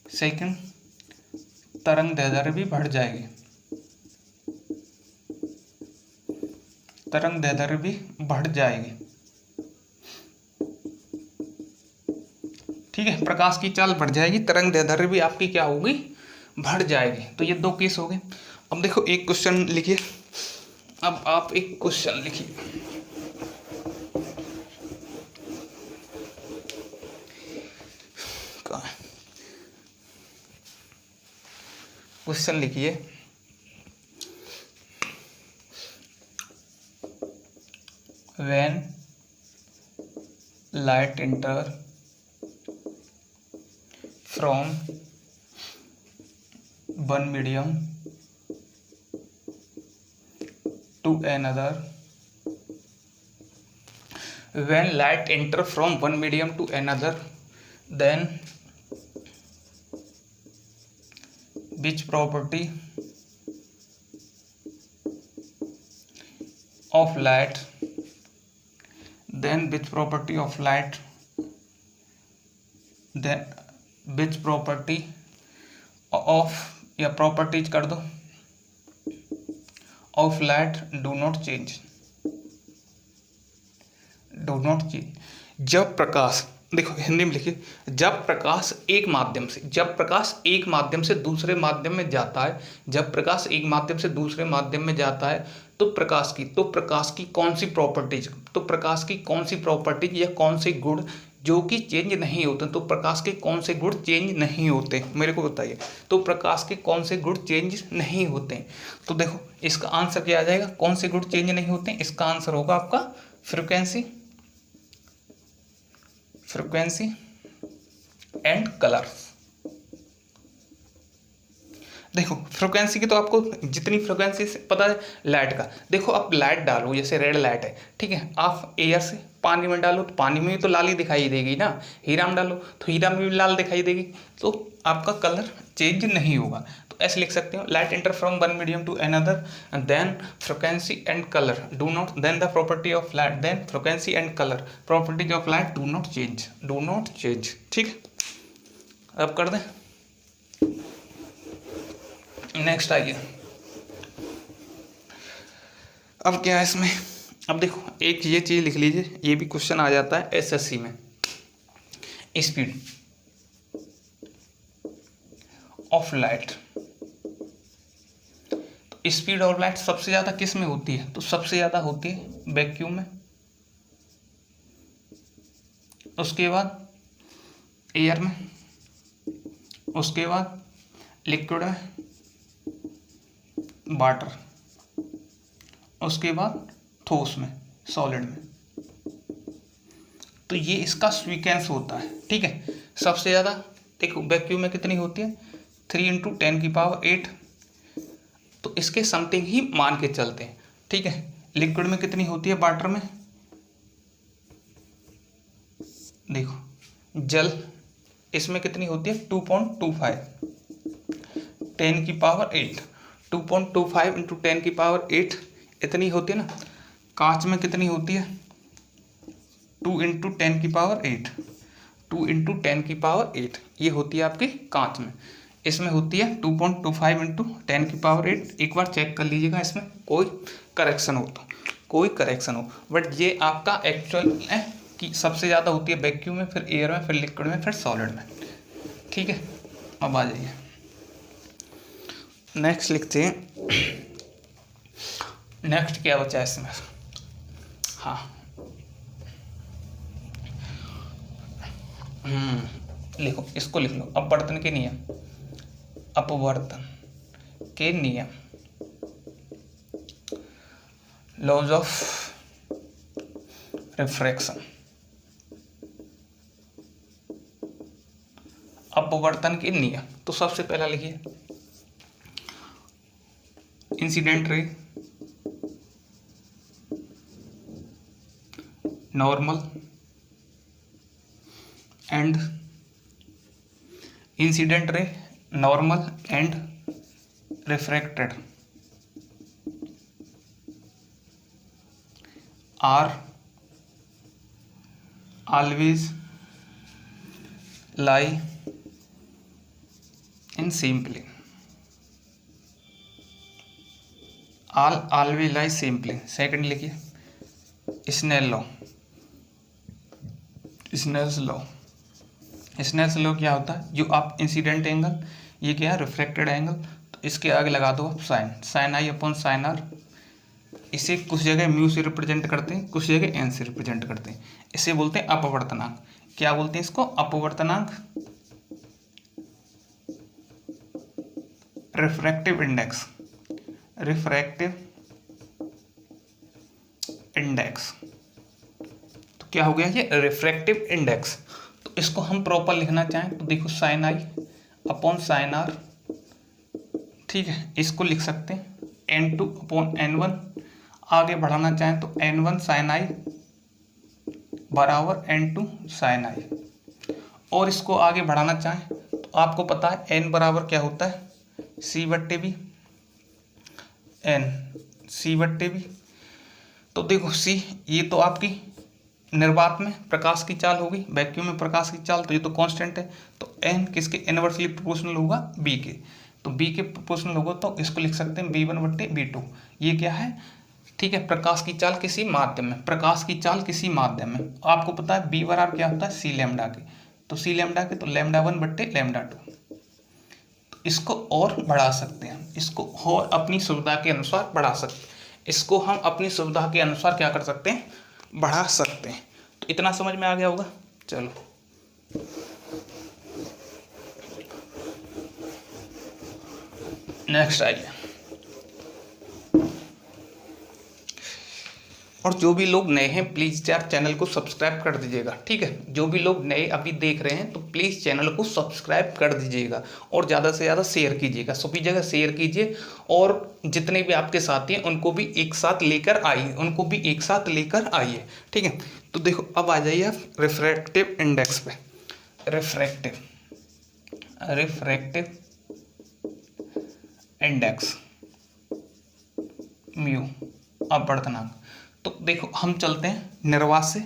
सेकंड, तरंग दैर्ध्य भी बढ़ जाएगी, तरंग दैर्ध्य भी बढ़ जाएगी, ठीक है, प्रकाश की चाल बढ़ जाएगी, तरंग दैर्ध्य भी आपकी क्या होगी, बढ़ जाएगी। तो ये दो केस हो गए। अब देखो एक क्वेश्चन लिखिए, अब आप एक क्वेश्चन लिखिए, क्वेश्चन लिखिए, when light enter from one medium to another, when light enter from one medium to another, then which property of light, then which property of light, then which property of, या properties कर दो, of light do not change, do not change. जब प्रकाश, देखो हिंदी में लिखिए, जब प्रकाश एक माध्यम से दूसरे माध्यम में जाता है, जब प्रकाश एक माध्यम से दूसरे माध्यम में जाता है, तो प्रकाश की कौन सी प्रॉपर्टीज, तो प्रकाश की कौन सी प्रॉपर्टीज या कौन से गुण जो कि चेंज नहीं होते, तो प्रकाश के कौन से गुण चेंज नहीं होते, मेरे को बताइए, तो प्रकाश के कौन से गुण चेंज नहीं होते। तो देखो इसका आंसर क्या आ जाएगा, कौन से गुण चेंज नहीं होते, इसका आंसर होगा आपका फ्रीक्वेंसी एंड कलर। देखो फ्रिक्वेंसी की तो आपको जितनी फ्रिक्वेंसी से पता है लाइट का, देखो आप लाइट डालो, जैसे रेड लाइट है, ठीक है, आप एयर से पानी में डालो तो पानी में भी तो लाल ही दिखाई देगी ना, हीरा में डालो तो हीरा में भी लाल दिखाई देगी, तो आपका कलर चेंज नहीं होगा। तो ऐसे लिख सकते हो, light enter from one medium to another, then frequency and colour do not, then the property of light, then frequency and colour properties of light do not change, ठीक है। अब कर दें। नेक्स्ट आइए, अब क्या है इसमें, अब देखो एक ये चीज़ लिख लीजिए, ये भी क्वेश्चन आ जाता है एसएससी में। स्पीड ऑफ लाइट, तो स्पीड ऑफ लाइट सबसे ज़्यादा किस में होती है, तो सबसे ज़्यादा होती है वैक्यूम में, उसके बाद एयर में, उसके बाद लिक्विड में, वाटर, उसके बाद ठोस में, सॉलिड में। तो ये इसका सीक्वेंस होता है, ठीक है। सबसे ज़्यादा देखो वैक्यूम में कितनी होती है, 3 × 10⁸, तो इसके समथिंग ही मान के चलते हैं, ठीक है। लिक्विड में कितनी होती है, वाटर में, देखो जल, इसमें कितनी होती है 2.25, 10⁸, 2.25 × 10⁸ इतनी होती है ना। कांच में कितनी होती है, 2 × 10⁸, 2 × 10⁸, ये होती है आपकी कांच में। इसमें होती है 2.25 × 10⁸। एक बार चेक कर लीजिएगा इसमें कोई करेक्शन हो तो, कोई करेक्शन हो, बट ये आपका एक्चुअल है कि सबसे ज़्यादा होती है वैक्यूम में, फिर एयर में, फिर लिक्विड में, फिर सॉलिड में, ठीक है। अब आ जाइए नेक्स्ट लिखते हैं। नेक्स्ट क्या बचा है इसमें, हाँ लिखो, इसको लिख लो, अपवर्तन के नियम, अपवर्तन के नियम, लॉज ऑफ रिफ्रैक्शन। अपवर्तन के नियम, तो सबसे पहला लिखिए incident ray, normal and incident ray, normal and refracted are always lie in same plane, always lie same plane. Second लिखिए Snell law, Snell's law, Snell's law क्या होता है, जो आप इंसिडेंट एंगल, ये क्या है रिफ्रैक्टेड एंगल, तो इसके आगे लगा दो आप sine, sine i upon sine r. इसे कुछ जगह म्यू से रिप्रेजेंट करते हैं, कुछ जगह एन से रिप्रेजेंट करते हैं। इसे बोलते हैं अपवर्तनांक। क्या बोलते हैं इसको, अपवर्तनांक, रिफ्रैक्टिव इंडेक्स, रिफ्रैक्टिव इंडेक्स। तो क्या हो गया ये रिफ्रैक्टिव इंडेक्स। तो इसको हम प्रॉपर लिखना चाहें तो देखो sine i upon sine r, ठीक है, इसको लिख सकते हैं n2 अपॉन n1। आगे बढ़ाना चाहें तो n1 साइन आई बराबर n2 साइन आई, और इसको आगे बढ़ाना चाहें तो आपको पता है n बराबर क्या होता है, c/v, n c/v। तो देखो c, ये तो आपकी निर्वात में प्रकाश की चाल होगी, वैक्यूम में प्रकाश की चाल, तो ये तो कांस्टेंट है। तो n किसके इनवर्सली प्रोपोर्शनल होगा, b के, तो b के प्रोपोर्शनल होगा, तो इसको लिख सकते हैं v1/v2। ये क्या है, ठीक है, प्रकाश की चाल किसी माध्यम में, प्रकाश की चाल किसी माध्यम में। आपको पता है b बराबर क्या होता है, c लैम्डा के, तो c लैम्डा के, तो λ1/λ2। तो इसको और बढ़ा सकते हैं, इसको और अपनी सुविधा के अनुसार बढ़ा सकते हैं, इसको हम अपनी सुविधा के अनुसार क्या कर सकते हैं, बढ़ा सकते हैं। तो इतना समझ में आ गया होगा। चलो नेक्स्ट आइए। और जो भी लोग नए हैं प्लीज़ यार चैनल को सब्सक्राइब कर दीजिएगा, ठीक है। जो भी लोग नए अभी देख रहे हैं तो प्लीज़ चैनल को सब्सक्राइब कर दीजिएगा और ज़्यादा से ज़्यादा शेयर कीजिएगा, सभी जगह शेयर कीजिए। और जितने भी आपके साथी हैं उनको भी एक साथ लेकर आइए, उनको भी एक साथ लेकर आइए, ठीक है। तो देखो अब आ जाइए आप रिफ्रैक्टिव इंडेक्स पे, रिफ्रैक्टिव इंडेक्स म्यू अपवर्तनांक। तो देखो हम चलते हैं निर्वात से,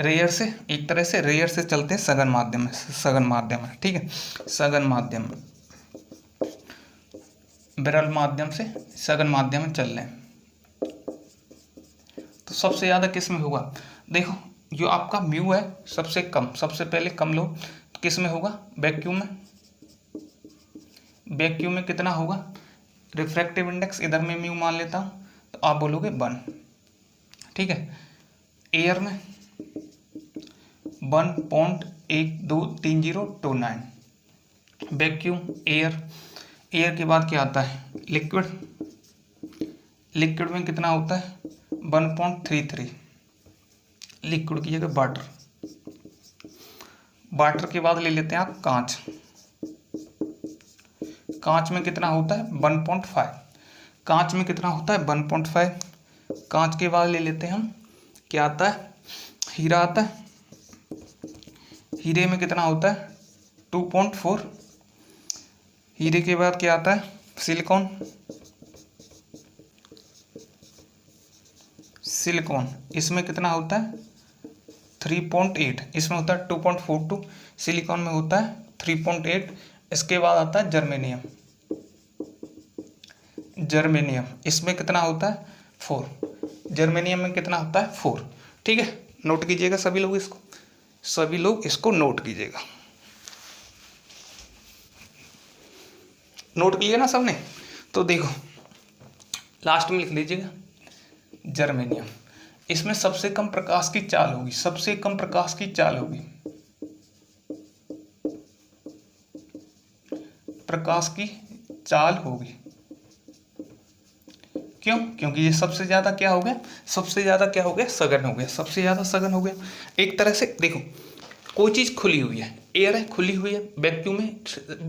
रेयर से, एक तरह से रेयर से चलते हैं सघन माध्यम में, सघन माध्यम में, ठीक है, सघन माध्यम में, विरल माध्यम से सघन माध्यम में चल रहे हैं। तो सबसे ज़्यादा किस में होगा? देखो जो आपका म्यू है सबसे कम, सबसे पहले कम लो, तो किस में होगा? वैक्यूम में। वैक्यूम में कितना होगा? रिफ्रैक्टिव इंडेक्स इधर में म्यू मान लेता हूँ, तो आप बोलोगे 1, ठीक है। एयर में 1.123029। वैक्यूम, एयर, एयर के बाद क्या आता है? लिक्विड। लिक्विड में कितना होता है? 1.33। लिक्विड की जगह वाटर। वाटर के बाद ले लेते हैं आप कांच। कांच में कितना होता है? 1.5। कांच में कितना होता है? 1.5। कांच के बाद ले लेते हैं हम, क्या आता है? हीरा आता है। हीरे में कितना होता है? 2.4। हीरे के बाद क्या आता है? सिलिकॉन। सिलिकॉन, इसमें कितना होता है? 3.8। इसमें होता है 2.42। सिलिकॉन में होता है 3.8। इसके बाद आता है जर्मेनियम। जर्मेनियम, इसमें कितना होता है? 4। जर्मेनियम में कितना होता है? 4, ठीक है। नोट कीजिएगा सभी लोग इसको, सभी लोग इसको नोट कीजिएगा। नोट किया ना सबने? तो देखो लास्ट में लिख लीजिएगा जर्मेनियम। इसमें सबसे कम प्रकाश की चाल होगी, सबसे कम प्रकाश की चाल होगी, प्रकाश की चाल होगी। क्यों? क्योंकि ये सबसे ज्यादा क्या हो गया? सबसे ज्यादा क्या हो गया? सघन हो गया, सबसे ज्यादा सघन हो गया। एक तरह से देखो, कोई चीज खुली हुई है, एयर है, खुली हुई है, वैक्यूम में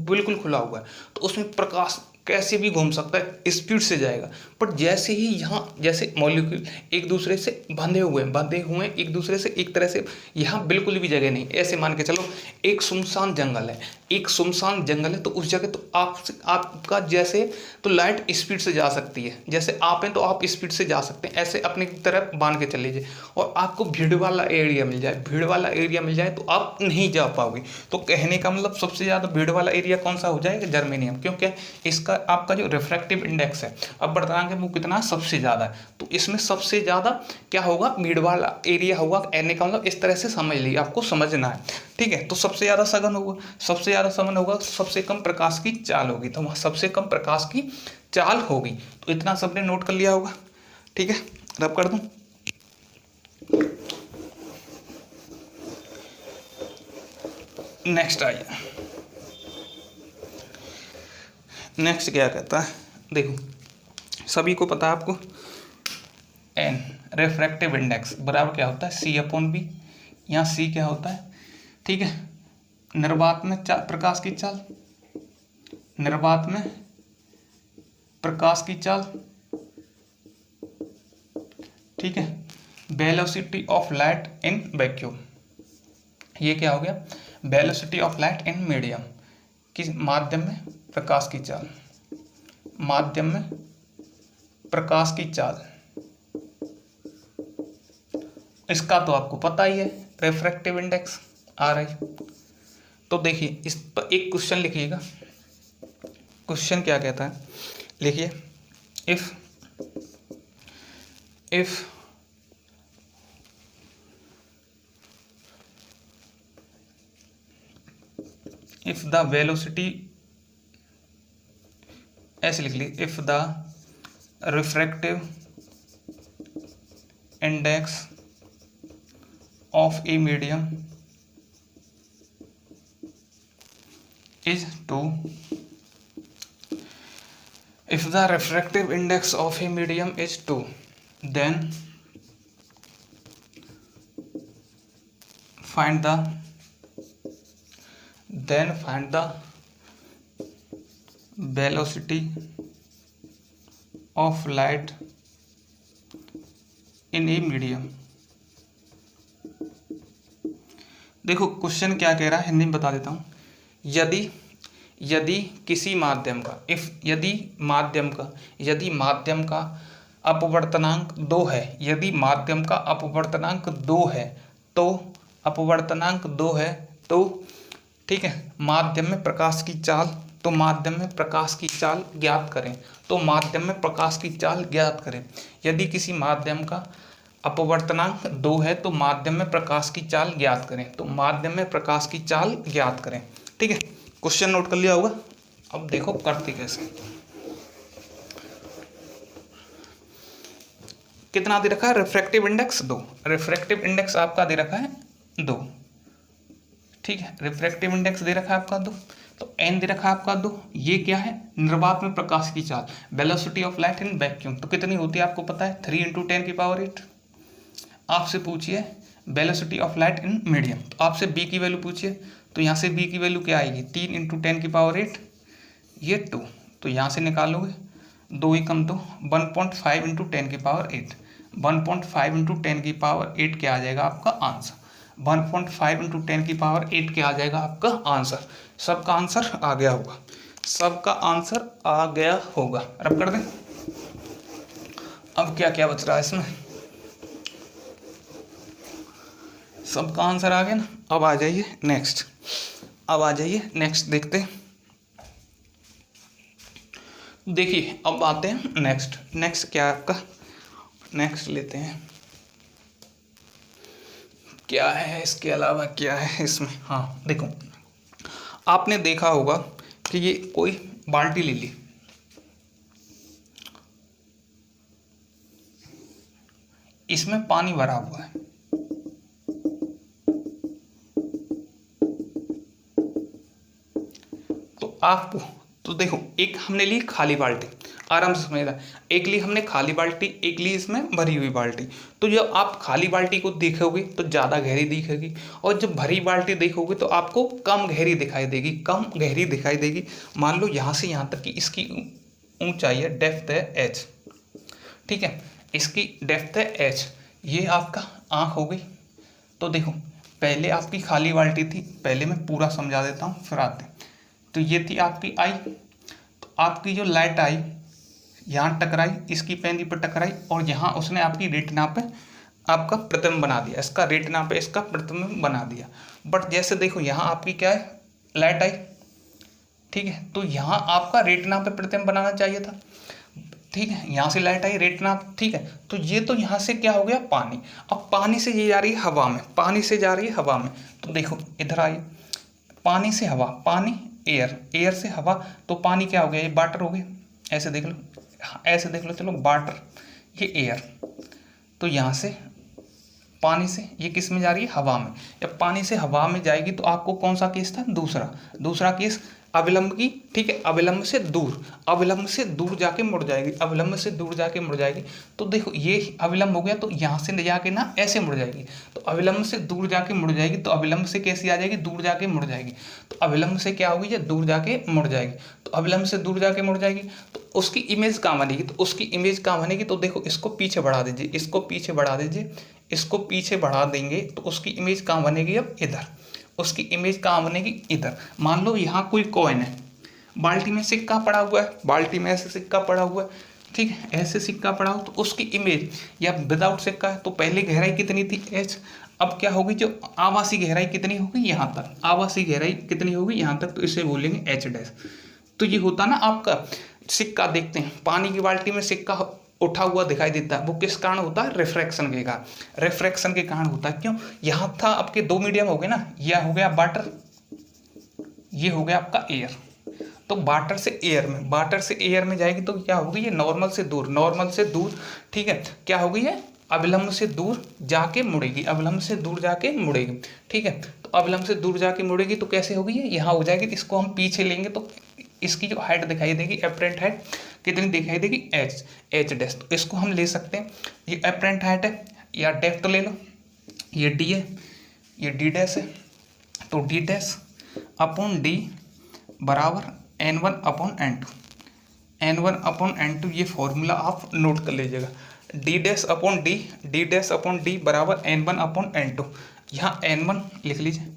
बिल्कुल खुला हुआ है, तो उसमें प्रकाश कैसे भी घूम सकता है, स्पीड से जाएगा। बट जैसे ही यहाँ, जैसे मॉलिक्यूल एक दूसरे से बंधे हुए हैं एक दूसरे से, एक तरह से यहाँ बिल्कुल भी जगह नहीं। ऐसे मान के चलो एक सुनसान जंगल है, एक सुनसान जंगल है, तो उस जगह तो आपका जैसे तो लाइट स्पीड से जा सकती है, जैसे आप हैं तो आप स्पीड से जा सकते हैं, ऐसे अपनी तरफ बांध के चल लीजिए। और आपको भीड़ वाला एरिया मिल जाए, भीड़ वाला एरिया मिल जाए तो आप नहीं जा पाओगे। तो कहने का मतलब सबसे ज़्यादा भीड़ वाला एरिया कौन सा हो जाएगा? जर्मेनियम। क्योंकि इसका आपका जो रिफ्रैक्टिव इंडेक्स है अब बताएंगे वो कितना सबसे ज़्यादा है, तो इसमें सबसे ज़्यादा क्या होगा? भीड़ वाला एरिया होगा। कहने का मतलब इस तरह से समझ लीजिए, आपको समझना है, ठीक है। तो सबसे ज़्यादा सघन होगा, सबसे ज़्यादा सघन होगा, सबसे कम प्रकाश की चाल होगी, तो वहाँ सबसे कम प्रकाश की चाल होगी। तो इतना सबने नोट कर लिया होगा, ठीक है। रब कर दूं, नेक्स्ट आइए। नेक्स्ट क्या कहता है? देखो सभी को पता है आपको, एन रिफ्रैक्टिव इंडेक्स बराबर क्या होता है? C/V। यहाँ C क्या होता है? ठीक है। निर्वात में प्रकाश की चाल, निर्वात में प्रकाश की चाल, ठीक है। Velocity of light in vacuum, ये क्या हो गया? Velocity of light in medium, किस माध्यम में? प्रकाश की चाल, माध्यम में प्रकाश की चाल। इसका तो आपको पता ही है, रिफ्रैक्टिव इंडेक्स आ रही। तो देखिए इस पर एक क्वेश्चन लिखिएगा। क्वेश्चन क्या कहता है? लिखिए, if the velocity, ऐसे लिख लीजिए, if the refractive index of a medium is 2, if the refractive index of a medium is 2, then find the velocity of light in a medium। देखो क्वेश्चन क्या कह रहा है, हिंदी में बता देता हूँ। यदि किसी माध्यम का, यदि माध्यम का अपवर्तनांक 2 है, यदि माध्यम का अपवर्तनांक 2 है, तो अपवर्तनांक 2 है, तो ठीक है माध्यम में प्रकाश की चाल, तो माध्यम में प्रकाश की चाल ज्ञात करें, तो माध्यम में प्रकाश की चाल ज्ञात करें। यदि किसी माध्यम का अपवर्तनांक 2 है तो माध्यम में प्रकाश की चाल ज्ञात करें, तो माध्यम में प्रकाश की चाल ज्ञात करें। ठीक है, क्वेश्चन नोट कर लिया होगा। अब देखो करते कैसे। कितना दे रखा है? रिफ्रैक्टिव इंडेक्स 2, रिफ्रैक्टिव इंडेक्स आपका दे रखा है 2। ठीक है, रिफ्रैक्टिव इंडेक्स दे रखा है आपका 2, तो एन दे रखा है आपका 2। ये क्या है? निर्वात में प्रकाश की चाल, velocity of light in vacuum, तो कितनी होती है आपको पता है? 3 × 10⁸। आपसे पूछिए velocity of light in medium, तो आपसे बी की वैल्यू पूछिए, तो यहाँ से बी की वैल्यू क्या आएगी? 3 × 10⁸, ये 2, तो यहाँ से निकालोगे 2 एकम 2, 1.5 × 10⁸, 1.5 × 10⁸ क्या आ जाएगा आपका आंसर? 1.5 × 10⁸ क्या आ जाएगा आपका आंसर? सबका आंसर आ गया होगा, सबका आंसर आ गया होगा। रब कर दें। अब क्या क्या बच रहा है इसमें? सबका आंसर आ गया ना। अब आ जाइए नेक्स्ट, अब आ जाइए नेक्स्ट देखते हैं। देखिए अब आते हैं नेक्स्ट, नेक्स्ट क्या है आपका? नेक्स्ट लेते हैं, क्या है इसके अलावा, क्या है इसमें? हाँ देखो, आपने देखा होगा कि ये कोई बाल्टी ले ली, इसमें पानी भरा हुआ है, तो आपको, तो देखो एक हमने ली खाली बाल्टी, आराम से समझना, एक ली हमने खाली बाल्टी, एक ली इसमें भरी हुई बाल्टी। तो जब आप खाली बाल्टी को देखोगे तो ज़्यादा गहरी दिखेगी, और जब भरी बाल्टी देखोगे तो आपको कम गहरी दिखाई देगी, कम गहरी दिखाई देगी। मान लो यहाँ से यहाँ तक की इसकी ऊंचाई है, डेप्थ है h, ठीक है, इसकी डेप्थ है h, ये आपका आँख हो गई। तो देखो पहले आपकी खाली बाल्टी थी, पहले मैं पूरा समझा देता हूँ फिर आते हैं। तो ये थी आपकी आई, तो आपकी जो लाइट आई यहाँ टकराई, इसकी पेंदी पर टकराई, और यहाँ उसने आपकी रेटिना पे आपका प्रतिबिंब बना दिया, इसका रेटिना पे इसका प्रतिबिंब बना दिया। बट जैसे देखो यहाँ आपकी क्या है? लाइट आई, ठीक है, तो यहाँ आपका रेटिना पे प्रतिबिंब बनाना चाहिए था, ठीक है, यहाँ से लाइट आई रेटिना, ठीक है, तो ये तो यहाँ से क्या हो गया? पानी। अब पानी से ये जा रही है हवा में, पानी से जा रही है हवा में, तो देखो इधर आई, पानी से हवा, पानी एयर, एयर से हवा, तो पानी क्या हो गया? ये वाटर हो गया, ऐसे देख लो, ऐसे देख लो, चलो वाटर, ये एयर, तो यहाँ से पानी से ये किस में जा रही है? हवा में। जब पानी से हवा में जाएगी तो आपको कौन सा केस था? दूसरा, दूसरा केस अविलंब की, ठीक है, अविलंब से दूर, अविलंब से दूर जाके मुड़ जाएगी, अविलंब से दूर जाके मुड़ जाएगी। तो देखो ये अविलंब हो गया, तो यहाँ से जाके ना ऐसे मुड़ जाएगी, तो अविलंब से दूर जाके मुड़ जाएगी, तो अविलंब से कैसी आ जाएगी? दूर जाके मुड़ जाएगी, तो अविलंब से क्या होगी? ये दूर जाके मुड़ जाएगी, तो अविलंब से दूर जाके मुड़ जाएगी, तो उसकी इमेज कहाँ बनेगी? तो उसकी इमेज कहाँ बनेगी? तो देखो इसको पीछे बढ़ा दीजिए, इसको पीछे बढ़ा दीजिए, इसको पीछे बढ़ा देंगे, तो उसकी इमेज कहाँ बनेगी? अब इधर, उसकी इमेज कहाँ बनेगी? इधर। मान लो यहाँ कोई कॉइन है, बाल्टी में सिक्का पड़ा हुआ है, बाल्टी में ऐसे सिक्का पड़ा हुआ है, ठीक है, ऐसे सिक्का पड़ा हो, तो उसकी इमेज, या विदाउट सिक्का है तो पहले गहराई कितनी थी? h, अब क्या होगी? जो आवासी गहराई कितनी होगी? यहाँ तक, आवासी गहराई कितनी होगी? यहाँ तक, तो इसे बोलेंगे h डैश। तो ये होता ना आपका सिक्का, देखते हैं पानी की बाल्टी में सिक्का उठा हुआ दिखाई देता है, वो किस कारण होता है? रिफ्रैक्शन के कारण, रिफ्रैक्शन के कारण होता है। क्यों? यहाँ था आपके दो मीडियम हो गए ना, यह हो गया वाटर, ये हो गया आपका एयर, तो वाटर से एयर में, वाटर से एयर में जाएगी तो क्या होगी? ये नॉर्मल से दूर, नॉर्मल से दूर, ठीक है, क्या होगी? ये अविलंब से दूर जाके मुड़ेगी, अविलंब से दूर जाके मुड़ेगी, ठीक है, तो अविलंब से दूर जाके मुड़ेगी तो कैसे होगी? ये यहाँ हो जाएगी, इसको हम पीछे लेंगे तो इसकी जो हाइट दिखाई देगी, एपरेंट हाइट कितनी दिखाई देगी? h dash. तो इसको हम ले सकते हैं, ये एपरेंट हाइट है, या डेप्थ ले लो, ये d है, ये d डैश है, तो d डैश अपॉन d बराबर n1/n2, n1/n2, ये फॉर्मूला आप नोट कर लीजिएगा, d dash upon d, d dash upon d बराबर n1/n2। यहाँ n1 लिख लीजिए,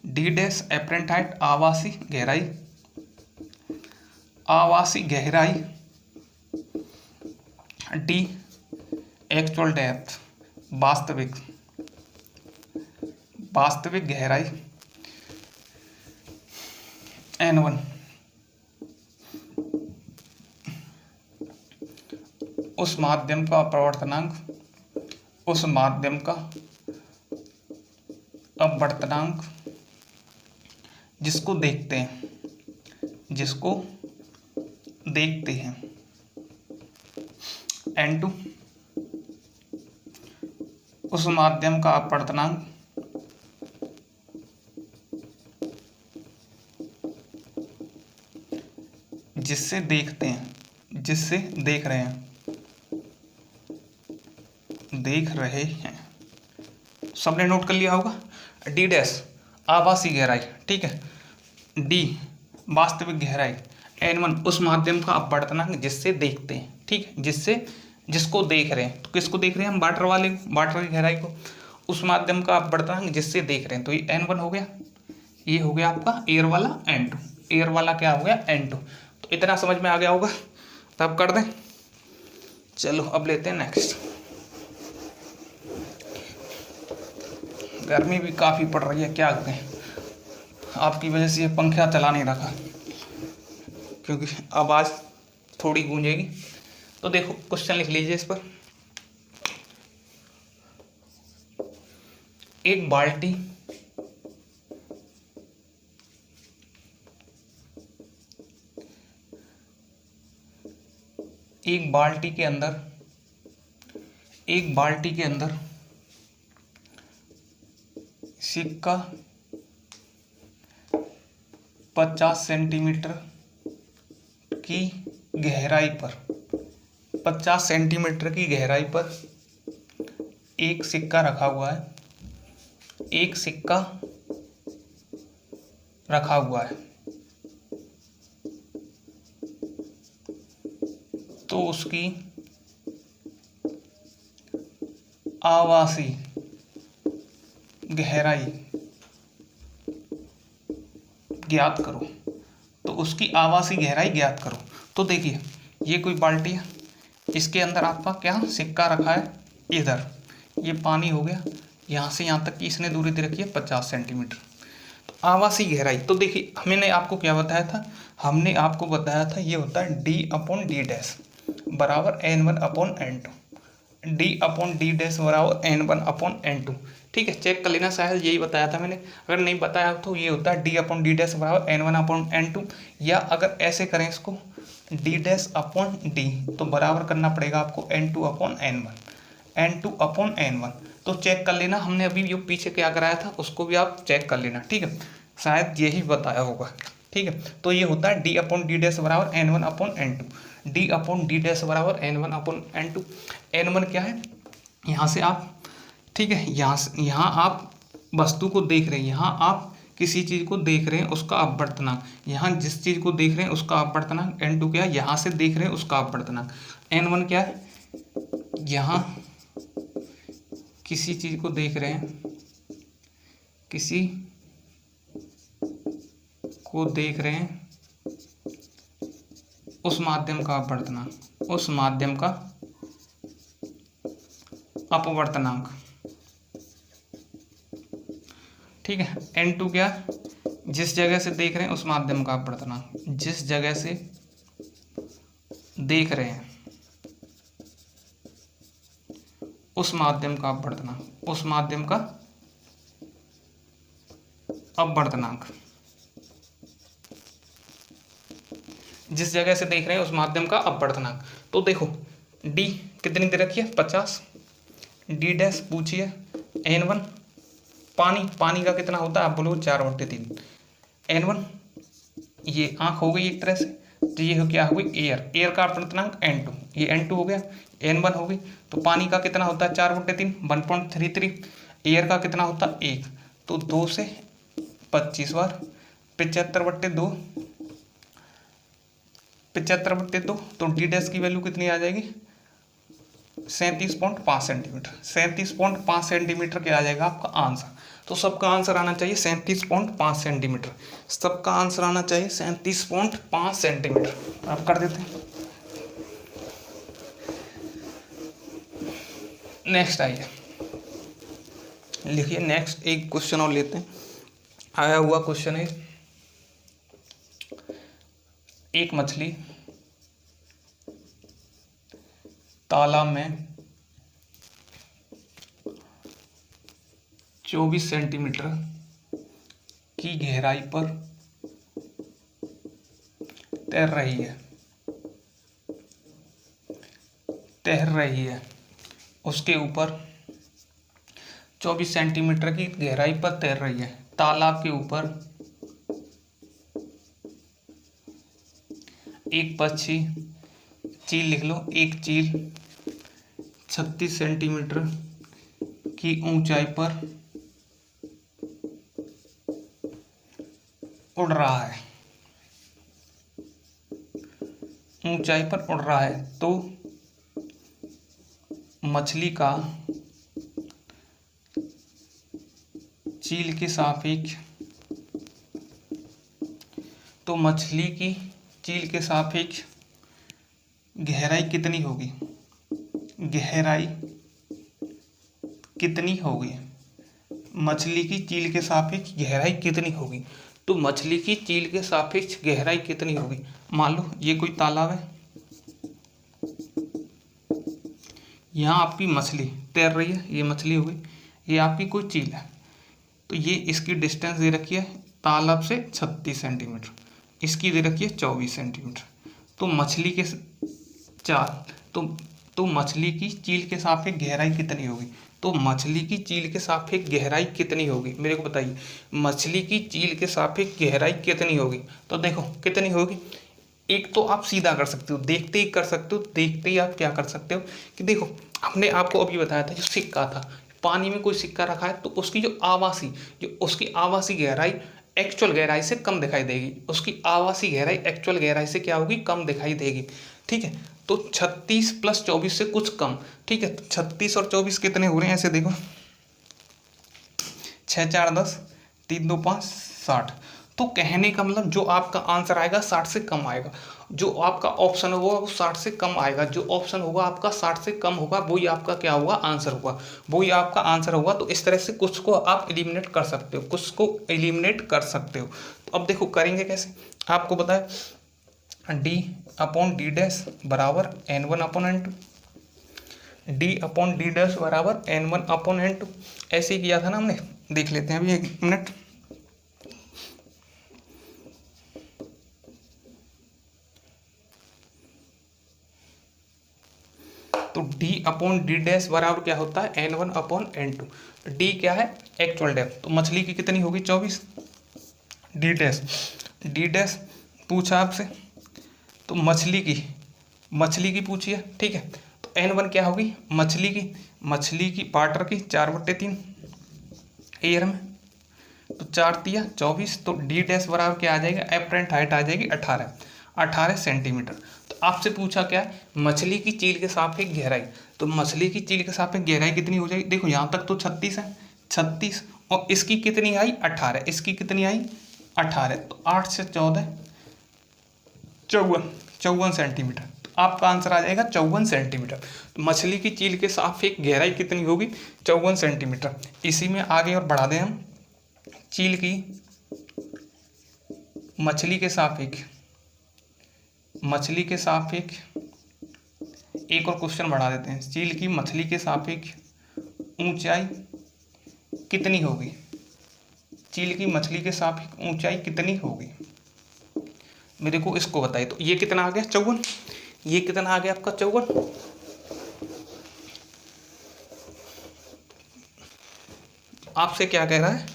d डैश एपरेंट हाइट, आवासी गहराई, आवासी गहराई, डी एक्चुअल डेप्थ, वास्तविक वास्तविक गहराई n1 उस माध्यम का अपवर्तनांक, उस माध्यम का अपवर्तनांक जिसको देखते हैं, जिसको देखते हैं n2 उस माध्यम का अपवर्तनांक जिससे देखते हैं, जिससे देख रहे हैं, देख रहे हैं। सबने नोट कर लिया होगा। डी डैश आभासी गहराई, ठीक है। डी वास्तविक गहराई, n1 उस माध्यम का अपवर्तनांक जिससे देखते हैं, ठीक है, जिससे, जिसको देख रहे हैं। तो किसको देख रहे हैं हम? वाटर वाले को, वाटर की गहराई को। उस माध्यम का अपवर्तनांक जिससे देख रहे हैं, तो ये n1 हो गया, ये हो गया आपका एयर वाला n2, एयर वाला क्या हो गया n2। तो इतना समझ में आ गया होगा, तब कर दें। चलो अब लेते हैं नेक्स्ट। गर्मी भी काफ़ी पड़ रही है, क्या करें, आपकी वजह से ये पंखा चला नहीं रखा क्योंकि आवाज़ थोड़ी गूंजेगी। तो देखो क्वेश्चन लिख लीजिए इस पर। एक बाल्टी एक बाल्टी के अंदर, एक बाल्टी के अंदर सिक्का 50 सेंटीमीटर की गहराई पर, 50 सेंटीमीटर की गहराई पर एक सिक्का रखा हुआ है, एक सिक्का रखा हुआ है। तो उसकी आवासी गहराई ज्ञात करो। तो उसकी आवासी गहराई ज्ञात करो। तो देखिए ये कोई बाल्टी है, इसके अंदर आपका क्या सिक्का रखा है, इधर ये पानी हो गया, यहाँ से यहाँ तक की इसने दूरी दे रखी है 50 सेंटीमीटर। तो आवासी गहराई, तो देखिए हमने आपको क्या बताया था, हमने आपको बताया था ये होता है d/d' बराबर n1/n2, d/d' बराबर n1/n2, ठीक है। चेक कर लेना, शायद यही बताया था मैंने, अगर नहीं बताया तो ये होता है d/d' बराबर n1/n2, या अगर ऐसे करें इसको d'/d तो बराबर करना पड़ेगा आपको n2/n1, n2/n1। तो चेक कर लेना, हमने अभी जो पीछे क्या कराया था उसको भी आप चेक कर लेना, ठीक है, शायद यही बताया होगा, ठीक है। तो ये होता है d/d' बराबर n1/n2, d/d' बराबर n1/n2। n1 क्या है, यहाँ से आप, ठीक है, यहाँ आप वस्तु को देख रहे हैं, यहाँ आप किसी चीज़ को देख रहे हैं उसका अपवर्तनांक, यहाँ जिस चीज़ को देख रहे हैं उसका अपवर्तनांक, n2 क्या है, यहाँ से देख रहे हैं उसका अपवर्तनांक, n1 क्या है, यहाँ किसी चीज़ को देख रहे हैं, किसी को देख रहे हैं, उस माध्यम का अपवर्तनांक, उस माध्यम का अपवर्तनांक, ठीक है। n2 क्या, जिस जगह से देख रहे हैं उस माध्यम का अपवर्तनांक, जिस जगह से देख रहे हैं उस माध्यम का अपवर्तनांक, उस माध्यम का अपवर्तनांक, जिस जगह से देख रहे हैं उस माध्यम का अपवर्तनांक। तो देखो d कितनी दे रखी है 50, d' पूछिए n1, पानी का कितना होता है आप बोलो 4/3, n1 ये आँख हो गई एक तरह से, तो ये हो क्या हो गई एयर का अपवर्तनांक n2, ये n2 हो गया, n1 हो गई। तो पानी का कितना होता है 4/3 1.33, एयर का कितना होता है 1, तो 2 से 25 बार 75/2, 75/2, तो d' की वैल्यू कितनी आ जाएगी 37.5 सेंटीमीटर, 37.5 सेंटीमीटर क्या आ जाएगा आपका आंसर। तो सबका आंसर आना चाहिए 37.5 सेंटीमीटर, सबका आंसर आना चाहिए 37.5 सेंटीमीटर। आप कर देते हैं। नेक्स्ट आइए लिखिए नेक्स्ट एक क्वेश्चन और लेते हैं। आया हुआ क्वेश्चन है, एक मछली तालाब में 24 सेंटीमीटर की गहराई पर तैर रही है। उसके ऊपर 24 सेंटीमीटर की गहराई पर तैर रही है। तालाब के ऊपर एक पक्षी, चील लिख लो, एक चील 36 सेंटीमीटर की ऊंचाई पर उड़ रहा है। तो मछली का चील के सापेक्ष गहराई कितनी होगी? मछली की चील के सापेक्ष गहराई कितनी होगी? तो मछली की चील के सापेक्ष गहराई कितनी होगी? मान लो ये कोई तालाब है, यहाँ आपकी मछली तैर रही है, ये मछली हो गई, ये आपकी कोई चील है। तो ये इसकी डिस्टेंस दे रखी है तालाब से 36 सेंटीमीटर, इसकी दे रखी है 24 सेंटीमीटर। तो मछली के मछली की चील के सापेक्ष गहराई कितनी होगी? तो मछली की चील के सापेक्ष गहराई कितनी होगी, मेरे को बताइए। मछली की चील के सापेक्ष गहराई कितनी होगी? तो देखो कितनी होगी। एक तो आप सीधा कर सकते हो, देखते ही कर सकते हो। देखते ही आप क्या कर सकते हो कि देखो, हमने आपको अभी बताया था, जो सिक्का था, पानी में कोई सिक्का रखा है तो उसकी उसकी आवासी गहराई एक्चुअल गहराई से कम दिखाई देगी। उसकी आवासी गहराई एक्चुअल गहराई से क्या होगी? कम दिखाई देगी। ठीक है, तो 36 + 24 से कुछ कम। ठीक है, तो 36 और 24 कितने हो रहे हैं? ऐसे देखो, 6 4 10, 3 2 5 60। तो कहने का मतलब जो आपका आंसर आएगा 60 से कम आएगा। जो आपका ऑप्शन होगा वो 60 से कम आएगा। जो ऑप्शन होगा आपका 60 से कम होगा, वही आपका क्या होगा? आंसर होगा। वही आपका आंसर होगा। तो इस तरह से कुछ को आप एलिमिनेट कर सकते हो, तो अब देखो करेंगे कैसे। आपको बताया d/d' बराबर n1/n2, d/d' बराबर n1/n2। ऐसे ही किया था ना हमने, देख लेते हैं अभी, एक मिनट। तो d/d' बराबर क्या होता है? n1/n2। d क्या है? Actual depth. तो मछली की कितनी होगी? 24। d' पूछा आपसे, तो मछली की पूछिए। ठीक है, तो n1 क्या होगी? मछली की वाटर की 4/3 एयर में, तो 4 तिया 24। तो d' बराबर क्या आ जाएगा? एपरेंट हाइट आ जाएगी 18 सेंटीमीटर। तो आपसे पूछा क्या है? मछली की चील के सापेक्ष गहराई। तो मछली की चील के सापेक्ष गहराई कितनी हो जाएगी? देखो यहाँ तक तो 36 है, 36, और इसकी कितनी आई? 18। इसकी कितनी आई? 18। तो 8 से 14 54 सेंटीमीटर। तो आपका आंसर आ जाएगा 54 सेंटीमीटर। तो मछली की चील के सापेक्ष गहराई कितनी होगी? 54 सेंटीमीटर। इसी में आगे और बढ़ा दें हम, चील की मछली के सापेक्ष एक और क्वेश्चन बढ़ा देते हैं। चील की मछली के सापेक्ष ऊंचाई कितनी होगी? चील की मछली के सापेक्ष ऊंचाई कितनी होगी, मेरे को इसको बताइए। तो ये कितना आ गया? 54। ये कितना आ गया आपका? 54। आपसे क्या कह रहा है?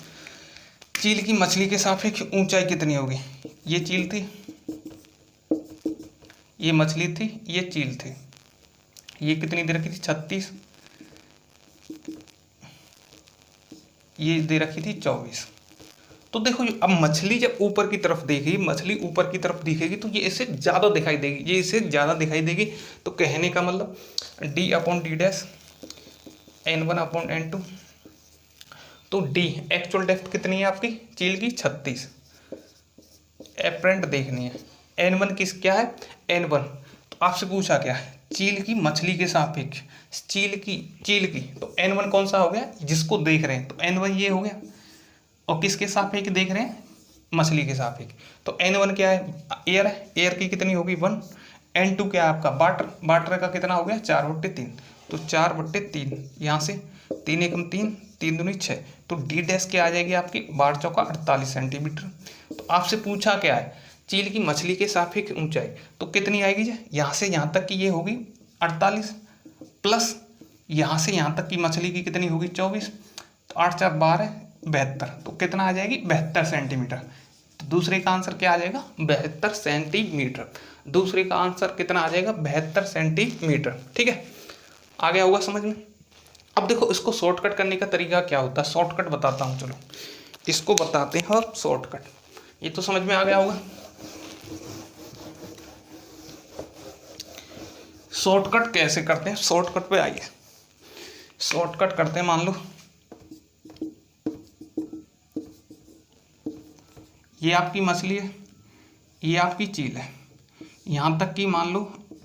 चील की मछली के सापेक्ष ऊंचाई कितनी होगी? ये चील थी, ये मछली थी, ये चील थी। ये कितनी दे रखी थी? 36। ये दे रखी थी 24। तो देखो, अब मछली जब ऊपर की तरफ दिखेगी तो ये इससे ज़्यादा दिखाई देगी, तो कहने का मतलब d/d' n1/n2। तो d एक्चुअल डेप्थ कितनी है आपकी चील की? 36। एपरेंट देखनी है। n1 क्या है? n1 तो आपसे पूछा क्या है? चील की मछली के सापेक्ष, चील की तो n1 कौन सा हो गया जिसको देख रहे हैं, तो n1 ये हो गया, और किसके सापेक्ष देख रहे हैं, मछली के सापेक्ष। तो n1 क्या है, एयर है, एयर की कितनी होगी 1, n2 क्या है आपका वाटर, वाटर का कितना हो गया 4/3, तो 4/3 यहाँ से 3 एकम 3, 3 दूनी 6, तो डी डैश क्या आ जाएगी आपकी 12 चौका 48 सेंटीमीटर। तो आपसे पूछा क्या है, चील की मछली के सापेक्ष ऊंचाई, तो कितनी आएगी जी, यहाँ से यहाँ तक की ये होगी 48 प्लस यहाँ से यहाँ तक की मछली की कितनी होगी 24, तो 8 4 12 72, तो कितना आ जाएगी 72 सेंटीमीटर। तो दूसरे का आंसर क्या आ जाएगा 72 सेंटीमीटर, दूसरे का आंसर कितना आ जाएगा 72 सेंटीमीटर। ठीक है, आ गया होगा समझ में। अब देखो इसको शॉर्टकट करने का तरीका क्या होता है, शॉर्टकट बताता हूँ, चलो इसको बताते हैं अब शॉर्टकट, ये तो समझ में आ गया होगा। शॉर्टकट कैसे करते हैं, शॉर्टकट पे आइए, शॉर्टकट करते हैं। मान लो ये आपकी मछली है, ये आपकी चील है, यहाँ तक की मान लो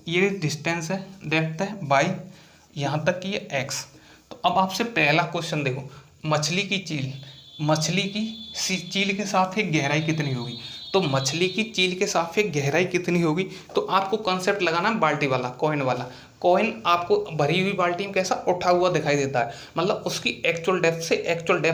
ये डिस्टेंस है, डेप्थ है बाई, यहाँ तक की ये x। तो अब आपसे पहला क्वेश्चन देखो, मछली की चील के साथ एक गहराई कितनी होगी, तो मछली की चील के साथ एक गहराई कितनी होगी, तो आपको कॉन्सेप्ट लगाना बाल्टी वाला, कॉइन वाला। कॉइन आपको भरी हुई बाल्टी में कैसा उठा हुआ दिखाई देता है, मतलब उसकी एक्चुअल डेप्थ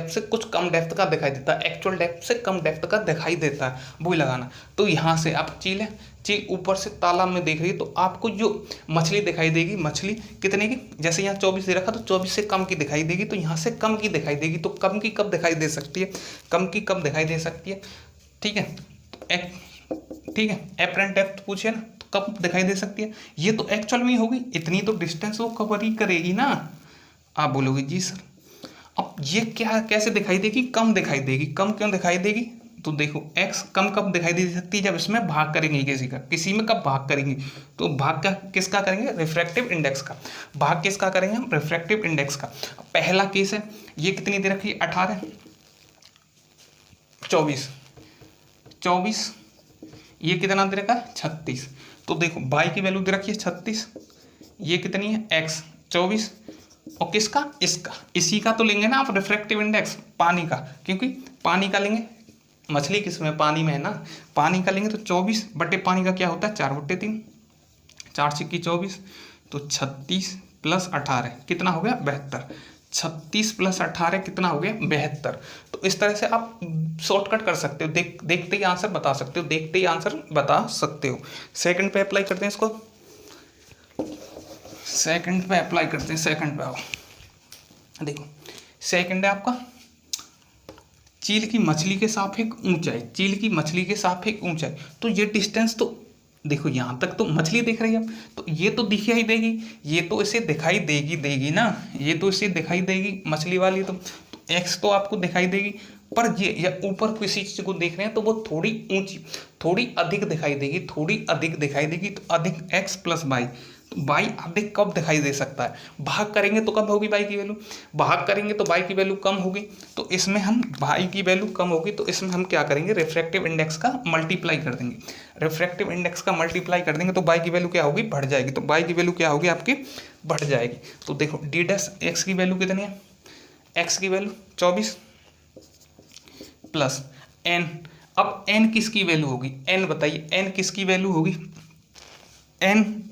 से कुछ कम डेप्थ का दिखाई देता है, एक्चुअल डेप्थ से कम डेप्थ का दिखाई देता है, वही लगाना। तो यहाँ से आप चील है, चील ऊपर से तालाब में देख रही है, तो आपको जो मछली दिखाई देगी, मछली कितने की, जैसे यहाँ 24 दे रखा तो 24 से कम की दिखाई देगी, तो यहाँ से कम की दिखाई देगी। तो कम की कब दिखाई दे सकती है, कम की कब दिखाई दे सकती है, ठीक है, ठीक है, एपरेंट डेप्थ पूछे ना, तो कब दिखाई दे सकती है, ये तो एक्चुअल में ही होगी, इतनी तो डिस्टेंस वो कवर ही करेगी ना। आप बोलोगे जी सर अब ये क्या कैसे दिखाई देगी, कम दिखाई देगी, कम क्यों दिखाई देगी, तो देखो x कम कब दिखाई दे सकती है, जब इसमें भाग करेंगे किसी में कब भाग करेंगे, तो भाग का किसका करेंगे, रिफ्रैक्टिव इंडेक्स का, भाग किसका करेंगे हम, रिफ्रैक्टिव इंडेक्स का। पहला केस है, ये कितनी दे रखी है 18 24, ये कितना दे रखा है 36, तो देखो y की वैल्यू दे रखी है 36, ये कितनी है x 24, और किसका, इसका, इसी का तो लेंगे ना आप रिफ्रैक्टिव इंडेक्स, पानी का, क्योंकि पानी का लेंगे, मछली किसमें, पानी में है ना, पानी का लेंगे तो 24 बटे पानी का क्या होता है 4/3, 4 सिक्की 24, तो 36 प्लस 18 कितना हो गया 72, 36 प्लस 18 कितना हो गया 72। तो इस तरह से आप शॉर्टकट कर सकते हो, देखते ही आंसर बता सकते हो, देखते ही आंसर बता सकते हो। सेकंड पे अप्लाई करते हैं इसको, सेकंड पे अप्लाई करते हैं, सेकंड पे आओ, देखो सेकंड है आपका चील की मछली के सापेक्ष ऊंचाई, चील की मछली के सापेक्ष ऊंचाई, तो ये डिस्टेंस तो देखो यहाँ तक तो मछली दिख रही है, तो ये तो दिखाई देगी, ये तो इसे दिखाई देगी ना, ये तो इसे दिखाई देगी मछली वाली, तो एक्स तो आपको दिखाई देगी, पर ये या ऊपर किसी चीज को देख रहे हैं तो वो थोड़ी ऊंची, थोड़ी अधिक दिखाई देगी, थोड़ी अधिक दिखाई देगी, तो अधिक x प्लस वाई, तो बाई अधिक कब दिखाई दे सकता है, भाग करेंगे तो कब होगी बाई की वैल्यू, भाग करेंगे तो बाई की वैल्यू कम होगी, तो इसमें हम बाई की वैल्यू कम होगी, तो इसमें हम क्या करेंगे रिफ्रैक्टिव इंडेक्स का मल्टीप्लाई कर देंगे, रिफ्रैक्टिव इंडेक्स का मल्टीप्लाई कर देंगे, तो बाई की वैल्यू क्या होगी बढ़ जाएगी, तो बाई की वैल्यू क्या होगी आपकी बढ़ जाएगी। तो देखो डी डैश एक्स की वैल्यू कितनी है, एक्स की वैल्यू 24 प्लस एन, अब एन किसकी वैल्यू होगी, एन बताइए एन किसकी वैल्यू होगी, एन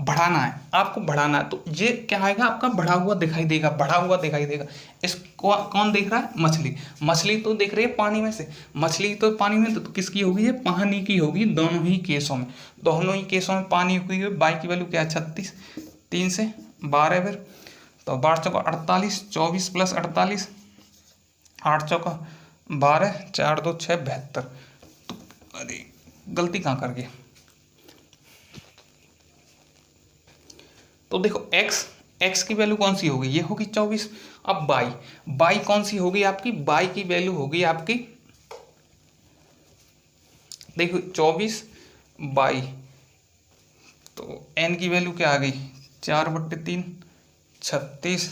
बढ़ाना है आपको, बढ़ाना है, तो ये क्या आएगा आपका बढ़ा हुआ दिखाई देगा, बढ़ा हुआ दिखाई देगा। इसको कौन देख रहा है, मछली, मछली तो देख रही है पानी में से, मछली तो पानी में, तो किसकी होगी ये पानी की होगी, दोनों ही केसों में, दोनों ही केसों में पानी की हुई। बाई की वैल्यू क्या है 36, 3 से 12 फिर, तो 12 चौका 48, 24 प्लस 48, 8 चौका 12, 4 2 6 72, तो अरे गलती कहाँ कर गए, तो देखो x की वैल्यू कौन सी होगी, ये होगी 24, अब बाई कौन सी होगी आपकी, बाई की वैल्यू होगी आपकी, देखो 24 बाई, तो n की वैल्यू क्या आ गई 4/3, 36,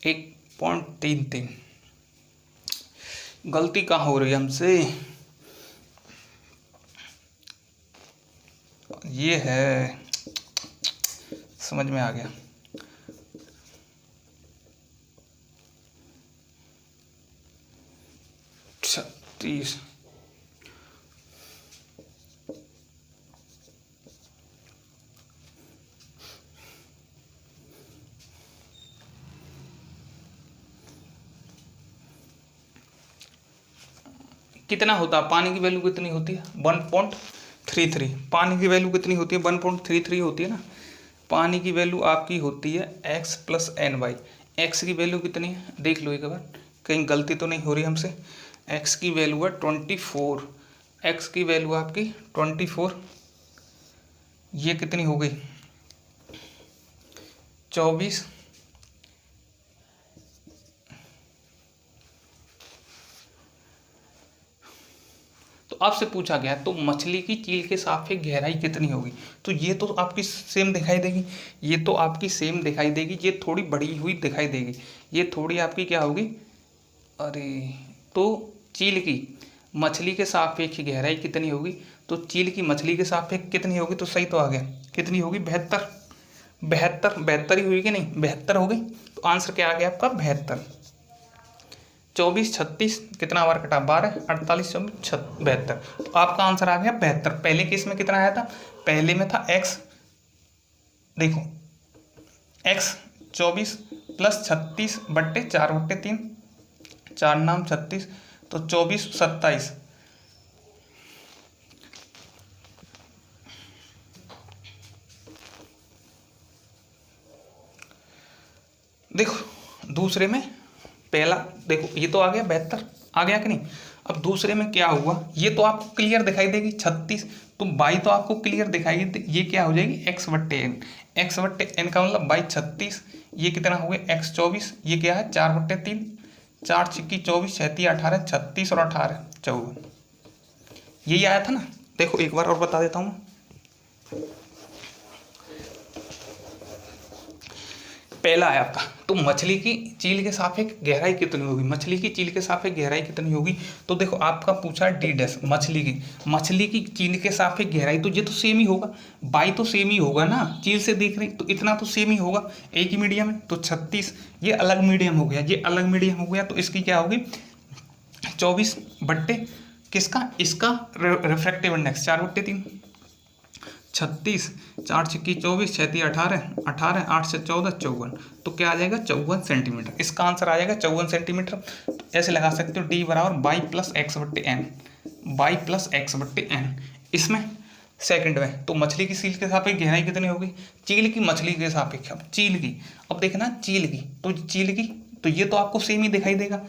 एक 1.33, गलती कहाँ हो रही है हमसे, ये है, समझ में आ गया। छत्तीस, कितना होता है, पानी की वैल्यू कितनी होती है 1.33। पानी की वैल्यू कितनी होती है 1.33 होती है ना। पानी की वैल्यू आपकी होती है x + ny। x की वैल्यू कितनी है देख लो एक बार, कहीं गलती तो नहीं हो रही हमसे। x की वैल्यू है 24, x की वैल्यू आपकी 24, ये कितनी हो गई 24। तो आपसे पूछा गया तो मछली की चील के सापेक्ष गहराई कितनी होगी, तो ये तो आपकी सेम दिखाई देगी, ये तो आपकी सेम दिखाई देगी, ये थोड़ी बड़ी हुई दिखाई देगी, ये थोड़ी आपकी क्या होगी, अरे तो चील की मछली के सापेक्ष गहराई कितनी होगी, तो चील की मछली के सापेक्ष कितनी होगी, तो सही तो आ गया, कितनी होगी 72। 72 ही हुई कि नहीं, 72 हो गई। तो आंसर क्या आ गया आपका 72। 24 36 कितना बार कटा 12, 48 24 72, तो आपका आंसर आ गया 72। पहले केस में कितना आया था, पहले में था x, देखो x 24 + 36 बट्टे 4/3, 4 नाम 36, तो 24 27। देखो दूसरे में पहला देखो ये तो आ गया 72, आ गया कि नहीं। अब दूसरे में क्या हुआ, ये तो आपको क्लियर दिखाई देगी 36, तो बाई तो आपको क्लियर दिखाई दे, ये क्या हो जाएगी x/n। x/n का मतलब बाई 36, ये कितना हो गया x 24, ये क्या है 4/3, 4 छिक्की 24, 36 18, 36 और 18 54, यही आया था ना। देखो एक बार और बता देता हूँ, पहला है आपका, तो मछली की चील के सापेक्ष गहराई कितनी होगी, मछली की चील के सापेक्ष गहराई कितनी होगी, तो देखो आपका पूछा d' मछली की चील के सापेक्ष गहराई, तो ये तो सेम ही होगा, बाई तो सेम ही होगा ना, चील से देख रहे तो इतना तो सेम ही होगा, एक ही मीडियम है, तो 36, ये अलग मीडियम हो गया, ये अलग मीडियम हो गया, तो इसकी क्या होगी 24 बट्टे किसका, इसका रिफ्रैक्टिव इंडेक्स 4/3, 36, 4 छिक्की 24, 36 18, 18 8 से 14 54, तो क्या आ जाएगा 54 सेंटीमीटर, इसका आंसर आ जाएगा 54 सेंटीमीटर। तो ऐसे लगा सकते हो d बराबर by plus x/n, by plus x/n। इसमें सेकंड में तो मछली की सील के सापेक्ष गहराई कितनी होगी, चील की मछली के सापेक्ष, अब चील की, अब देखना चील की, तो चील की तो ये तो आपको सेम ही दिखाई देगा,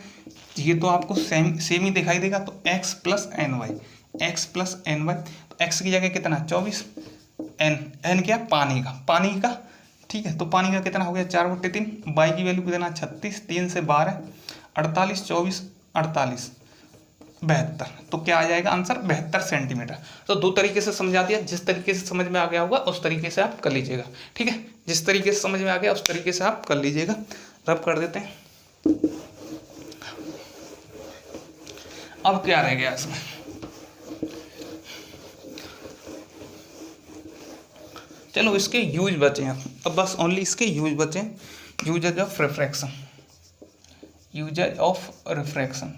ये तो आपको सेम ही दिखाई देगा, तो x + ny, x + ny, तो x की जगह कितना 24, n क्या पानी का ठीक है, तो पानी का कितना हो गया 4/3, बाई की वैल्यू कितना 36, 3 से 12, 48 24 48 72, तो क्या आ जाएगा आंसर 72 सेंटीमीटर। तो दो तरीके से समझा दिया, जिस तरीके से समझ में आ गया होगा उस तरीके से आप कर लीजिएगा, ठीक है, जिस तरीके से समझ में आ गया उस तरीके से आप कर लीजिएगा। रब कर देते हैं, अब क्या रह गया इसमें, चलो इसके यूज बचे हैं, अब बस ओनली इसके यूज बचे हैं, uses of refraction, uses of refraction,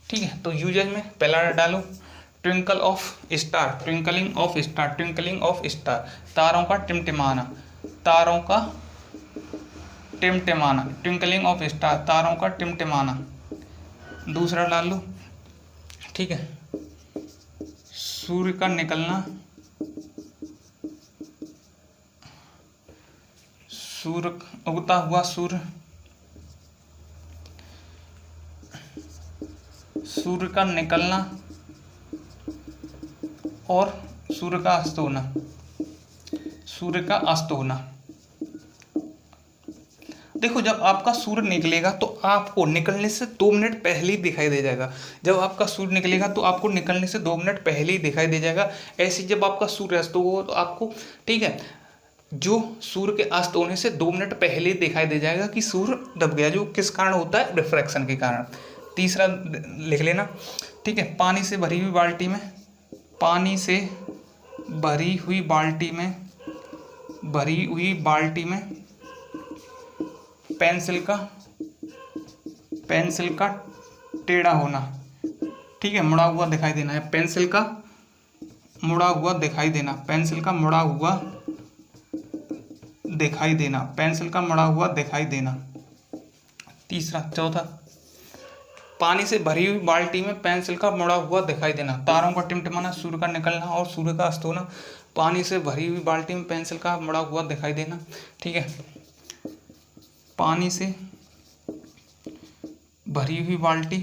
ठीक है। तो यूजेज में पहला डालो twinkle of star, twinkling of star, twinkling of star, तारों का टिमटिमाना, तारों का टिमटिमाना, ट्विंकलिंग ऑफ स्टार, तारों का टिमटिमाना। दूसरा डाल लो, ठीक है, सूर्य का निकलना, सूर्य उगता हुआ सूर्य, सूर्य का निकलना और सूर्य का अस्त होना, सूर्य का अस्त होना। देखो जब आपका सूर्य निकलेगा तो आपको निकलने से 2 मिनट पहले ही दिखाई दे जाएगा, जब आपका सूर्य निकलेगा तो आपको निकलने से 2 मिनट पहले ही दिखाई दे जाएगा। ऐसे जब आपका सूर्य अस्त होगा तो आपको, ठीक है, जो सूर्य के अस्त होने से 2 मिनट पहले ही दिखाई दे जाएगा कि सूर्य डूब गया, जो किस कारण होता है, रिफ्रैक्शन के कारण। तीसरा लिख लेना, ठीक है, पानी से भरी हुई बाल्टी में, पानी से भरी हुई बाल्टी में, भरी हुई बाल्टी में पेंसिल का टेढ़ा होना, ठीक है, मुड़ा हुआ दिखाई देना है, पेंसिल का मुड़ा हुआ दिखाई देना, पेंसिल का मुड़ा हुआ दिखाई देना, पेंसिल का मुड़ा हुआ दिखाई देना। तीसरा, चौथा, पानी से भरी हुई बाल्टी में पेंसिल का मुड़ा हुआ दिखाई देना, तारों का टिमटिमाना, सूर्य का निकलना और सूर्य का अस्त होना। पानी से भरी हुई बाल्टी में पेंसिल का मुड़ा हुआ दिखाई देना, ठीक है, पानी से भरी हुई बाल्टी,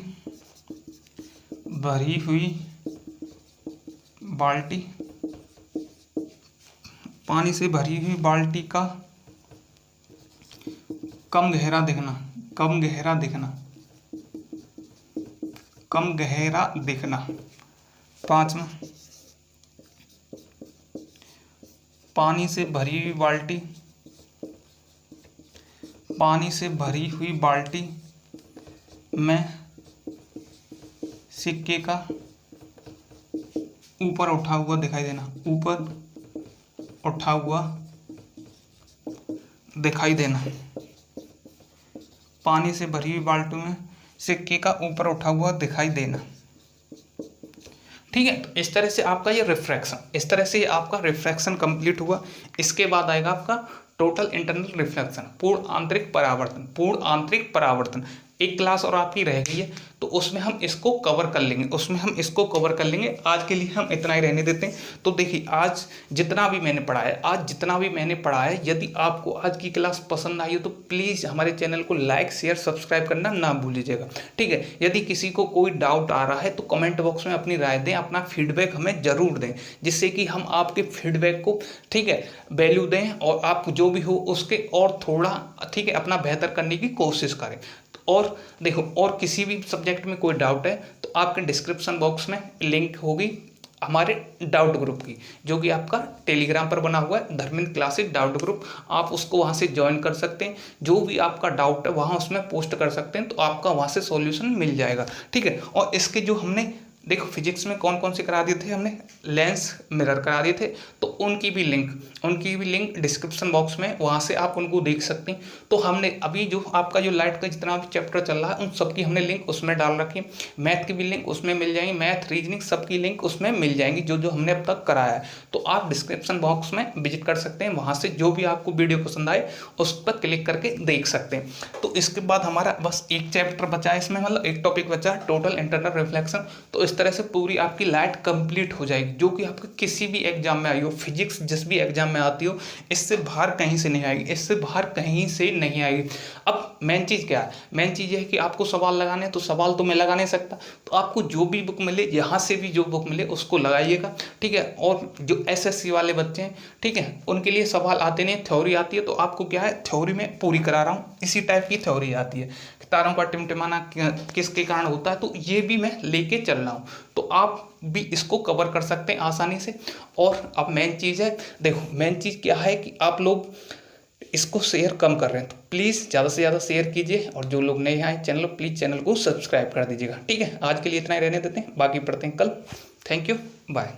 भरी हुई बाल्टी, पानी से भरी हुई बाल्टी का कम गहरा दिखना, कम गहरा दिखना, कम गहरा दिखना। पांचवा, पानी से भरी हुई बाल्टी, पानी से भरी हुई बाल्टी में सिक्के का ऊपर उठा हुआ दिखाई देना, ऊपर उठा हुआ दिखाई देना। पानी से भरी हुई बाल्टी में सिक्के का ऊपर उठा हुआ दिखाई देना, ठीक है। तो इस तरह से आपका ये रिफ्रैक्शन, इस तरह से आपका रिफ्रैक्शन कंप्लीट हुआ। इसके बाद आएगा आपका टोटल इंटरनल रिफ्लेक्शन, पूर्ण आंतरिक परावर्तन, पूर्ण आंतरिक परावर्तन। एक क्लास और आपकी रह गई है, तो उसमें हम इसको कवर कर लेंगे, उसमें हम इसको कवर कर लेंगे। आज के लिए हम इतना ही रहने देते हैं। तो देखिए, आज जितना भी मैंने पढ़ा है, आज जितना भी मैंने पढ़ा है, यदि आपको आज की क्लास पसंद आई हो तो प्लीज़ हमारे चैनल को लाइक, शेयर, सब्सक्राइब करना ना भूलिएगा, ठीक है। यदि किसी को कोई डाउट आ रहा है तो कमेंट बॉक्स में अपनी राय दें, अपना फीडबैक हमें ज़रूर दें, जिससे कि हम आपके फीडबैक को, ठीक है, वैल्यू दें और आप जो भी हो उसके और थोड़ा, ठीक है, अपना बेहतर करने की कोशिश करें। और देखो, और किसी भी सब्जेक्ट में कोई डाउट है तो आपके डिस्क्रिप्शन बॉक्स में लिंक होगी हमारे डाउट ग्रुप की, जो कि आपका टेलीग्राम पर बना हुआ है, धर्मेंद्र क्लासिक डाउट ग्रुप। आप उसको वहाँ से ज्वाइन कर सकते हैं, जो भी आपका डाउट है वहाँ उसमें पोस्ट कर सकते हैं, तो आपका वहाँ से सॉल्यूशन मिल जाएगा, ठीक है। और इसके जो हमने देखो फिजिक्स में कौन कौन से करा दिए थे, हमने लेंस मिरर करा दिए थे, तो उनकी भी लिंक डिस्क्रिप्शन बॉक्स में, वहाँ से आप उनको देख सकते हैं। तो हमने अभी जो आपका जो लाइट का जितना भी चैप्टर चल रहा है उन सब की हमने लिंक उसमें डाल रखी है। मैथ की भी लिंक उसमें मिल जाएंगी, मैथ, रीजनिंग सबकी लिंक उसमें मिल जाएंगी, जो जो हमने अब तक कराया है। तो आप डिस्क्रिप्शन बॉक्स में विजिट कर सकते हैं, वहाँ से जो भी आपको वीडियो पसंद आए उस पर क्लिक करके देख सकते हैं। तो इसके बाद हमारा बस एक चैप्टर बचा है इसमें, मतलब एक टॉपिक बचा है, टोटल इंटरनल रिफ्लेक्शन। तो इस तरह से पूरी आपकी लाइट कंप्लीट हो जाएगी, जो कि आपके किसी भी एग्जाम में आई हो, फिजिक्स जिस भी एग्जाम में आती हो, इससे बाहर कहीं से नहीं आएगी, इससे बाहर कहीं से नहीं आएगी। अब मेन चीज़ क्या है, मेन चीज़ है कि आपको सवाल लगाने, तो सवाल तो मैं लगा नहीं सकता, तो आपको जो भी बुक मिले, यहाँ से भी जो बुक मिले उसको लगाइएगा, ठीक है। और जो एसएससी वाले बच्चे हैं, ठीक है, उनके लिए सवाल आते नहीं, थ्योरी आती है, तो आपको क्या है, थ्योरी में पूरी करा रहा हूँ, इसी टाइप की थ्योरी आती है। तारों का टिमटिमाना किसके कारण होता है, तो ये भी मैं लेके चल रहा हूँ, तो आप भी इसको कवर कर सकते हैं आसानी से। और अब मेन चीज़ है, देखो मेन चीज़ क्या है कि आप लोग इसको शेयर कम कर रहे हैं, तो प्लीज़ ज़्यादा से ज़्यादा शेयर कीजिए, और जो लोग नए आए चैनल, प्लीज़ चैनल को सब्सक्राइब कर दीजिएगा, ठीक है। आज के लिए इतना ही रहने देते हैं, बाकी पढ़ते हैं कल। Thank you, bye.